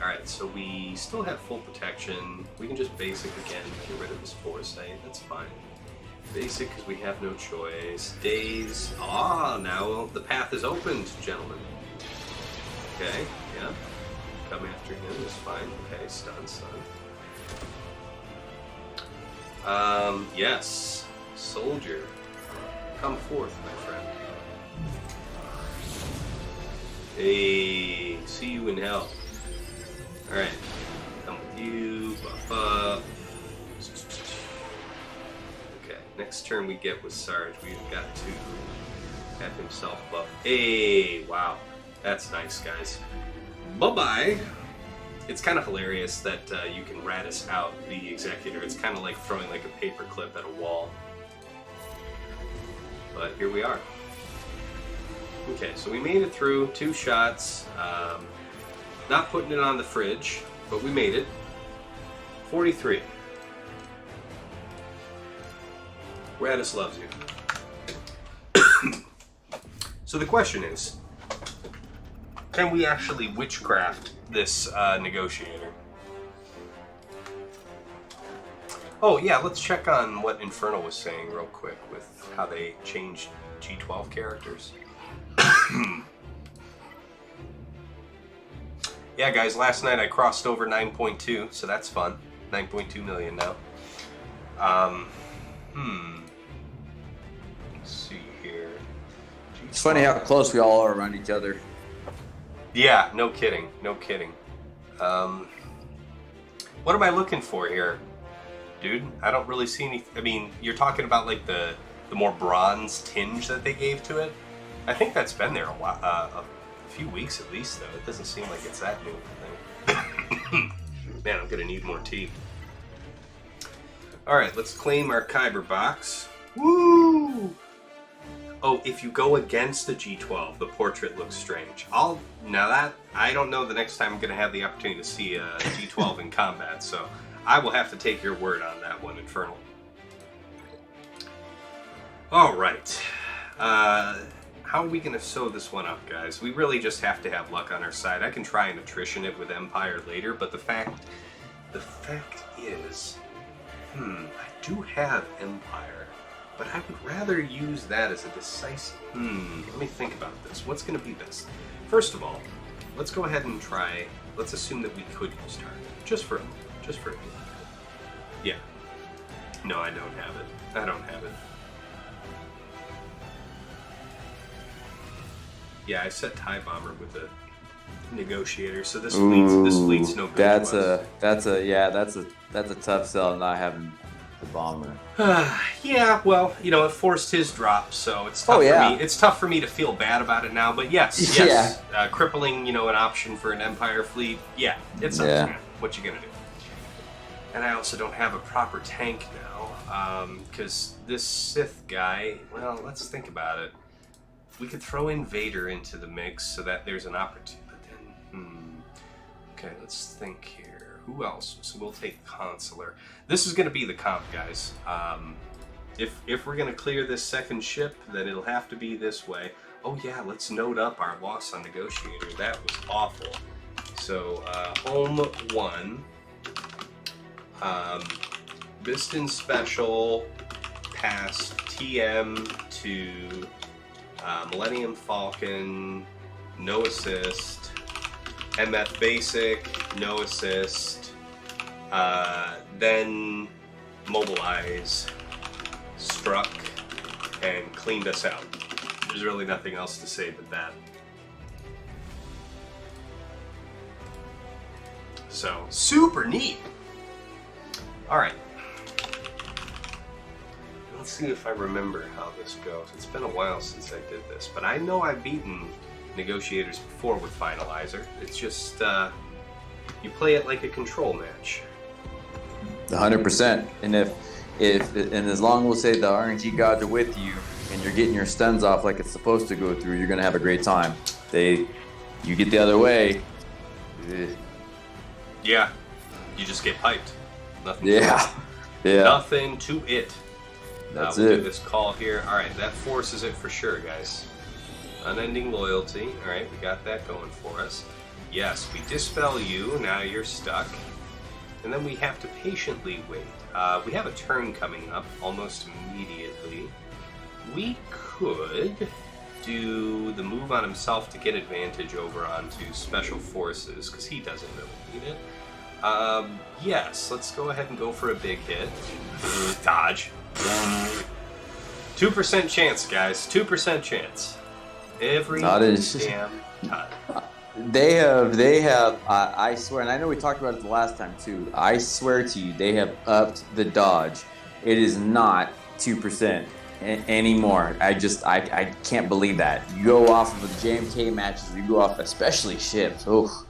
Alright, so we still have full protection. We can just basic again, get rid of this foresight. That's fine. Basic because we have no choice. Daze. Now the path is opened, gentlemen. Okay, yeah. Come after him is fine. Okay, stun. Yes. Soldier. Come forth, my friend. Hey, see you in hell. Alright. Come with you. Buff up. Okay, next turn we get with Sarge. We've got to have himself buff. Hey, wow. That's nice, guys. Bye-bye. It's kind of hilarious that you can Raddus out the Executor. It's kind of like throwing like a paper clip at a wall. But here we are. Okay, so we made it through 2 shots. Not putting it on the fridge, but we made it. 43. Raddus loves you. So the question is, can we actually witchcraft this Negotiator? Oh yeah, let's check on what Inferno was saying real quick with how they changed G12 characters. Yeah guys, last night I crossed over 9.2, so that's fun. 9.2 million now. Let's see here. G12. It's funny how close we all are around each other. Yeah, no kidding. What am I looking for here, dude? I don't really see any. I mean, you're talking about like the more bronze tinge that they gave to it. I think that's been there a A few weeks at least, though. It doesn't seem like it's that new of a thing. Man, I'm gonna need more tea. Alright, let's claim our Kyber box. Woo! Oh, if you go against the G12, the portrait looks strange. Now that, I don't know the next time I'm gonna have the opportunity to see a G12 in combat, so I will have to take your word on that one, Infernal. Alright. How are we going to sew this one up, guys? We really just have to have luck on our side. I can try and attrition it with Empire later, but the fact is, I do have Empire, but I would rather use that as a decisive... let me think about this. What's going to be best? First of all, let's go ahead and try... Let's assume that we could use target. Just for a moment. Just for a moment. Yeah. No, I don't have it. I don't have it. Yeah, I set TIE Bomber with the Negotiator, so this fleet's no good. That's a tough sell not having the bomber. Yeah, well, you know, it forced his drop, so it's tough for me. It's tough for me to feel bad about it now, but yes. Crippling, you know, an option for an Empire fleet. Yeah, it's up. What you gonna do? And I also don't have a proper tank now, because this Sith guy. Well, let's think about it. We could throw in Vader into the mix so that there's an opportunity. But then, okay, let's think here. Who else? So we'll take Consular. This is going to be the comp, guys. If we're going to clear this second ship, then it'll have to be this way. Oh yeah, let's note up our loss on Negotiator. That was awful. So home 1, Biston Special, past TM to. Millennium Falcon, no assist. MF Basic, no assist. Then Mobilize, struck, and cleaned us out. There's really nothing else to say but that. So, super neat! Alright. Let's see if I remember how this goes. It's been a while since I did this, but I know I've beaten Negotiators before with Finalizer. It's just, you play it like a control match. 100%. And and as long as we'll say the RNG gods are with you, and you're getting your stuns off like it's supposed to go through, you're gonna have a great time. You get the other way. Yeah, you just get piped. Nothing. Yeah. Nothing to it. That's we'll it. Do this call here. All right, that forces it for sure, guys. Unending loyalty. All right, we got that going for us. Yes, we dispel you. Now you're stuck. And then we have to patiently wait. We have a turn coming up almost immediately. We could do the move on himself to get advantage over onto Special Forces, because he doesn't really need it. Yes, let's go ahead and go for a big hit. Dodge. 2% chance, guys. 2% chance. Every damn time. They have. I swear, and I know we talked about it the last time too. I swear to you, they have upped the dodge. It is not 2% anymore. I can't believe that. You go off of the JMK matches. You go off, especially ships. Oh,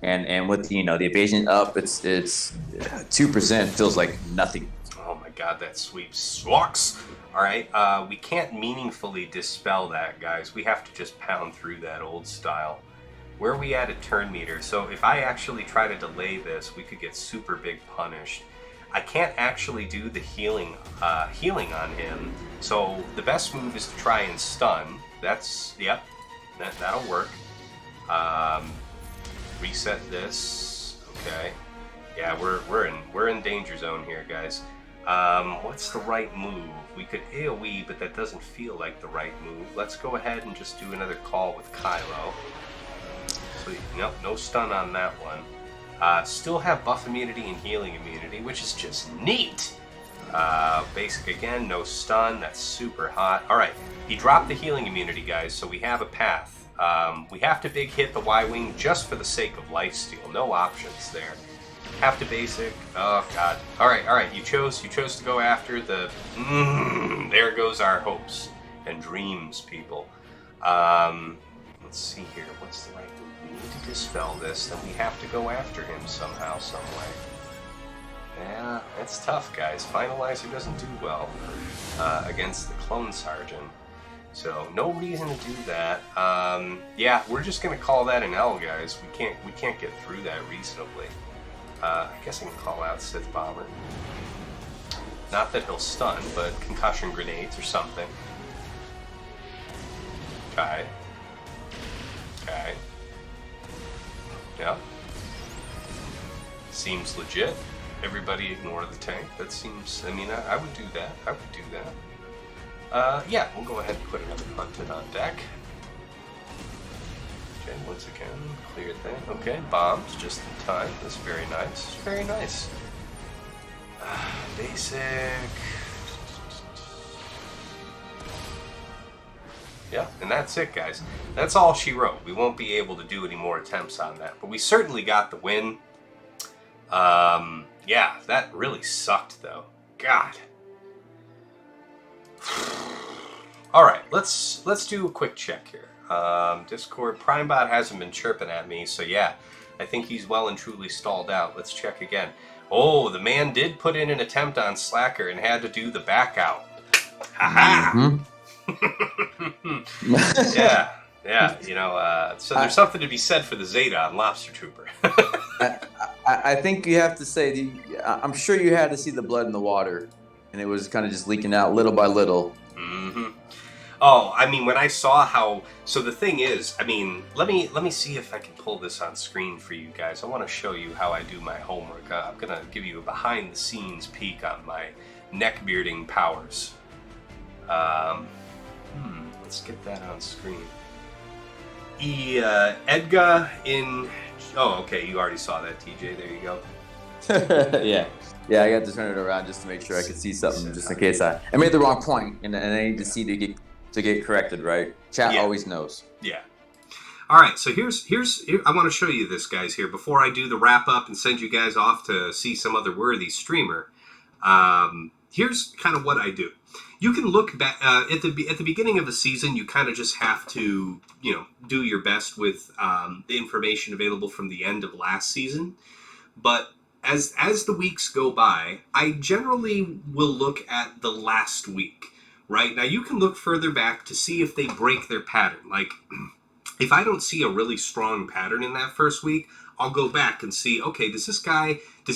and with the evasion up, it's 2% feels like nothing. Oh my god, that sweep sucks. Alright, we can't meaningfully dispel that, guys. We have to just pound through that old style. Where are we at turn meter? So if I actually try to delay this, we could get super big punished. I can't actually do the healing on him. So the best move is to try and stun. That'll work. Reset this. Okay. Yeah, we're in danger zone here, guys. What's the right move? We could AoE, but that doesn't feel like the right move. Let's go ahead and just do another call with Kylo. So, nope, no stun on that one. Still have buff immunity and healing immunity, which is just neat. Basic again, no stun. That's super hot. All right, he dropped the healing immunity, guys, so we have a path. We have to big hit the Y-Wing just for the sake of lifesteal. No options there. Have to basic. Oh god. All right. You chose to go after the. There goes our hopes and dreams, people. let's see here. What's the right move? We need to dispel this, then we have to go after him somehow, some way. Yeah, it's tough, guys. Finalizer doesn't do well against the Clone Sergeant. So, no reason to do that. Yeah, we're just going to call that an L, guys. We can't get through that reasonably. I guess I can call out Sith Bomber. Not that he'll stun, but concussion grenades or something. Okay. Okay. Yeah. Seems legit. Everybody ignore the tank. That seems... I mean, I would do that. I would do that. Yeah, we'll go ahead and put another hunted on deck. Okay, once again, clear thing. Okay, bombs just in time. That's very nice. Very nice. Basic. Yeah, and that's it, guys. That's all she wrote. We won't be able to do any more attempts on that, but we certainly got the win. Yeah, that really sucked, though. God. All right, let's do a quick check here. Discord, PrimeBot hasn't been chirping at me, so yeah, I think he's well and truly stalled out. Let's check again. Oh, the man did put in an attempt on Slacker and had to do the back out. Haha! Yeah, you know, so there's something to be said for the Zeta on Lobster Trooper. I think you have to say, I'm sure you had to see the blood in the water, and it was kind of just leaking out little by little. Mm-hmm. Oh, I mean, when I saw how... So the thing is, I mean, let me see if I can pull this on screen for you guys. I want to show you how I do my homework. I'm going to give you a behind-the-scenes peek on my neck-bearding powers. Let's get that on screen. Edgar in... Oh, okay, you already saw that, TJ. There you go. Yeah, I got to turn it around just to make sure I could see something, just in case I made the wrong point, and I need to see to get corrected, right? Chat always knows. Yeah. All right, so here's I want to show you this, guys, here before I do the wrap up and send you guys off to see some other worthy streamer. Here's kind of what I do. You can look back at the beginning of the season. You kind of just have to, you know, do your best with the information available from the end of last season. But as the weeks go by, I generally will look at the last week. Right now, you can look further back to see if they break their pattern. Like, if I don't see a really strong pattern in that first week, I'll go back and see, okay, does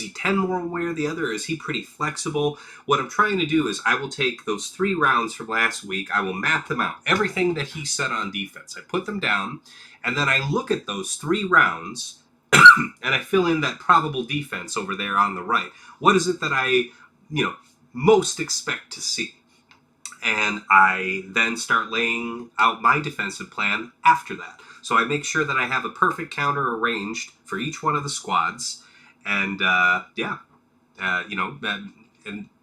he tend more one way or the other? Or is he pretty flexible? What I'm trying to do is I will take those 3 rounds from last week, I will map them out, everything that he said on defense. I put them down, and then I look at those 3 rounds, and I fill in that probable defense over there on the right. What is it that I, most expect to see? And I then start laying out my defensive plan after that. So I make sure that I have a perfect counter arranged for each one of the squads, and and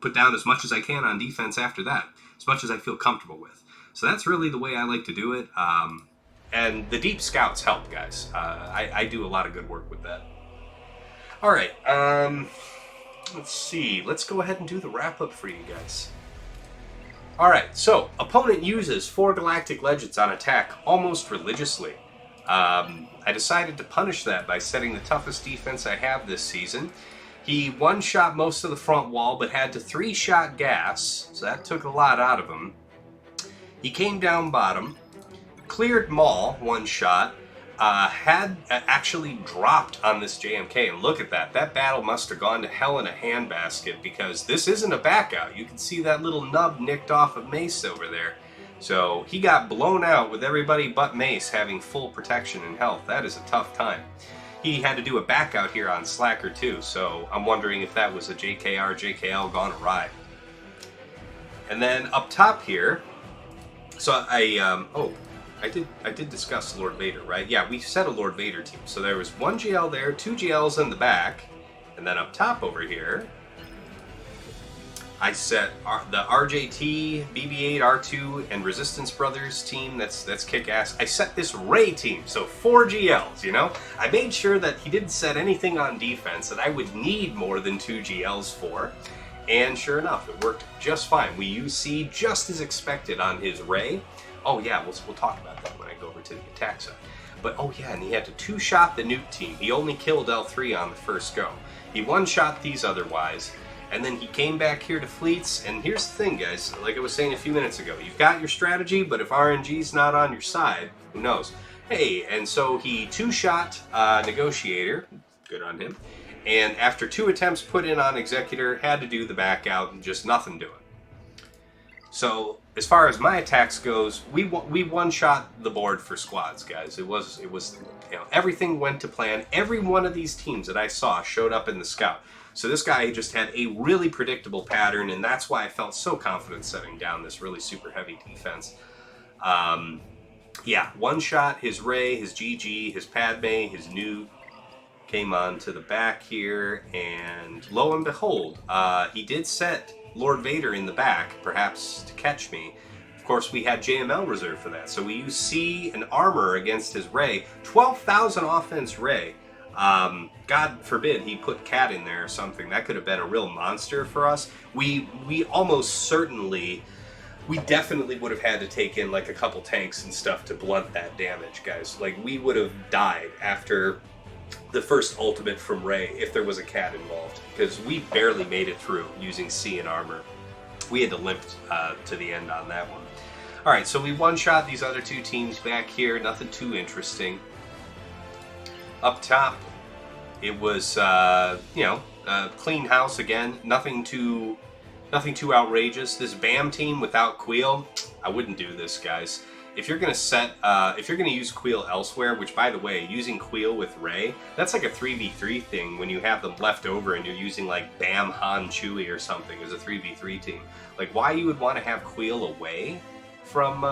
put down as much as I can on defense after that, as much as I feel comfortable with. So that's really the way I like to do it. And the deep scouts help, guys. I do a lot of good work with that. All right, let's see. Let's go ahead and do the wrap up for you guys. Alright, so, opponent uses 4 Galactic Legends on attack almost religiously. I decided to punish that by setting the toughest defense I have this season. He one-shot most of the front wall, but had to 3-shot gas, so that took a lot out of him. He came down bottom, cleared Maul, 1-shot, had actually dropped on this JMK, and look at that. That battle must have gone to hell in a handbasket, because this isn't a back out. You can see that little nub nicked off of Mace over there. So he got blown out with everybody but Mace having full protection and health. That is a tough time. He had to do a back out here on Slacker too, so I'm wondering if that was a JKR, JKL gone awry. And then up top here, so I did discuss Lord Vader, right? Yeah, we set a Lord Vader team. So there was 1 GL there, 2 GLs in the back, and then up top over here, I set the RJT, BB-8, R2, and Resistance Brothers team. That's kick-ass. I set this Rey team, so 4 GLs, you know? I made sure that he didn't set anything on defense that I would need more than 2 GLs for. And sure enough, it worked just fine. We used C just as expected on his Rey. Oh yeah, we'll talk about that when I go over over to the attack side. But, oh yeah, and he had to two-shot the Nute team. He only killed L3 on the first go. He one-shot these otherwise, and then he came back here to fleets. And here's the thing, guys, like I was saying a few minutes ago, you've got your strategy, but if RNG's not on your side, who knows? Hey, and so he two-shot Negotiator, good on him, and after 2 attempts put in on Executor, had to do the back out and just nothing doing. So as far as my attacks goes, we one-shot the board for squads, guys. It was you know, everything went to plan. Every one of these teams that I saw showed up in the scout. So this guy just had a really predictable pattern, and that's why I felt so confident setting down this really super heavy defense. Yeah, one shot his Rey, his GG, his Padme, his Nute came on to the back here, and lo and behold, he did set Lord Vader in the back, perhaps to catch me. Of course, we had JML reserved for that, so we used C and armor against his Rey. 12,000 offense Rey. God forbid he put Cat in there or something. That could have been a real monster for us. We almost certainly, we definitely would have had to take in like a couple tanks and stuff to blunt that damage, guys. Like, we would have died after the first ultimate from Rey if there was a Cat involved, because we barely made it through using C and armor. We had to limp to the end on that one. Alright, so we one-shot these other 2 teams back here, nothing too interesting. Up top, it was, you know, clean house again, nothing too outrageous. This BAM team without Queel, I wouldn't do this, guys. If you're gonna set, if you're gonna use Queel elsewhere, which by the way, using Queel with Rey, that's like a 3v3 thing when you have them left over and you're using like BAM, Han, Chewie or something as a 3v3 team. Like, why you would want to have Queel away from,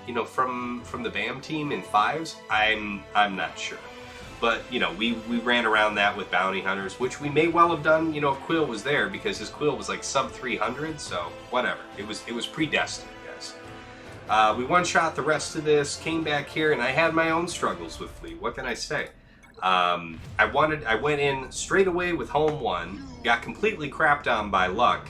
you know, from the BAM team in 5s, I'm not sure. But, you know, we ran around that with bounty hunters, which we may well have done, you know, if Queel was there, because his Queel was like sub 300, so whatever. It was predestined, guys. We one-shot the rest of this, came back here, and I had my own struggles with Fleet. What can I say? I went in straight away with home 1, got completely crapped on by luck,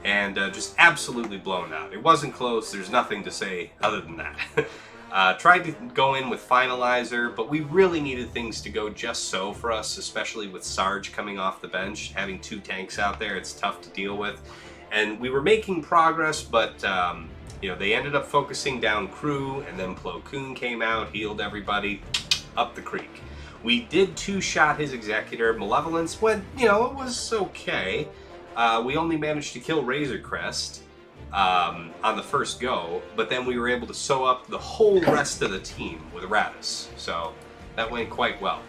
and just absolutely blown out. It wasn't close, there's nothing to say other than that. Tried to go in with Finalizer, but we really needed things to go just so for us, especially with Sarge coming off the bench. Having 2 tanks out there, it's tough to deal with. And we were making progress, but you know, they ended up focusing down crew, and then Plo Koon came out, healed everybody, up the creek. We did 2-shot his Executor. Malevolence went, you know, it was okay. We only managed to kill Razor Crest on the first go, but then we were able to sew up the whole rest of the team with Raddus. So that went quite well.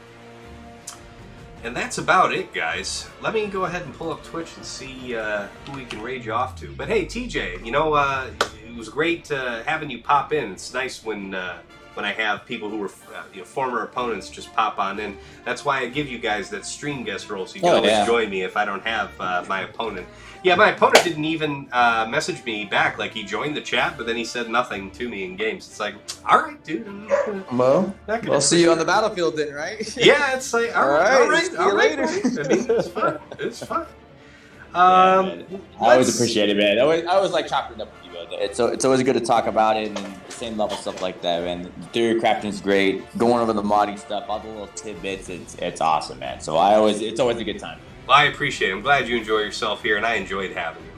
And that's about it, guys. Let me go ahead and pull up Twitch and see who we can rage off to. But hey, TJ, you know, it was great having you pop in. It's nice when I have people who were you know, former opponents just pop on in. That's why I give you guys that stream guest role, so you can always join me if I don't have my opponent. Yeah, my opponent didn't even message me back. Like, he joined the chat, but then he said nothing to me in games. It's like, all right, dude. Well, we'll see you on the battlefield then, right? Yeah, it's like, all right, see you later. I mean, it's fun. It's fun. I always appreciate it, man. I always like chopping it up with you guys. It's always good to talk about it and the same level stuff like that, man. The theory crafting is great. Going over the modding stuff, all the little tidbits, it's awesome, man. So it's always a good time. Well, I appreciate it. I'm glad you enjoy yourself here, and I enjoyed having you.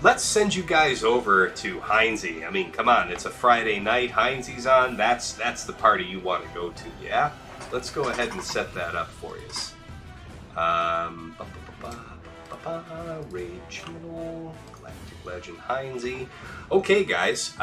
Let's send you guys over to Heinze. I mean, come on, it's a Friday night. Heinze's on. That's the party you want to go to, yeah? Let's go ahead and set that up for you. Raid Channel, Galactic Legend Heinze. Okay, guys.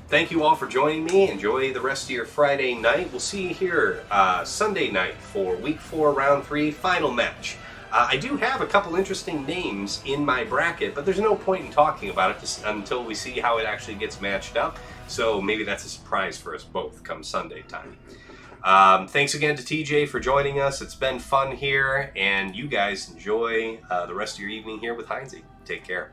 Thank you all for joining me. Enjoy the rest of your Friday night. We'll see you here Sunday night for Week 4, Round 3, final match. I do have a couple interesting names in my bracket, but there's no point in talking about it until we see how it actually gets matched up. So maybe that's a surprise for us both come Sunday time. Thanks again to TJ for joining us. It's been fun here, and you guys enjoy the rest of your evening here with Heinze. Take care.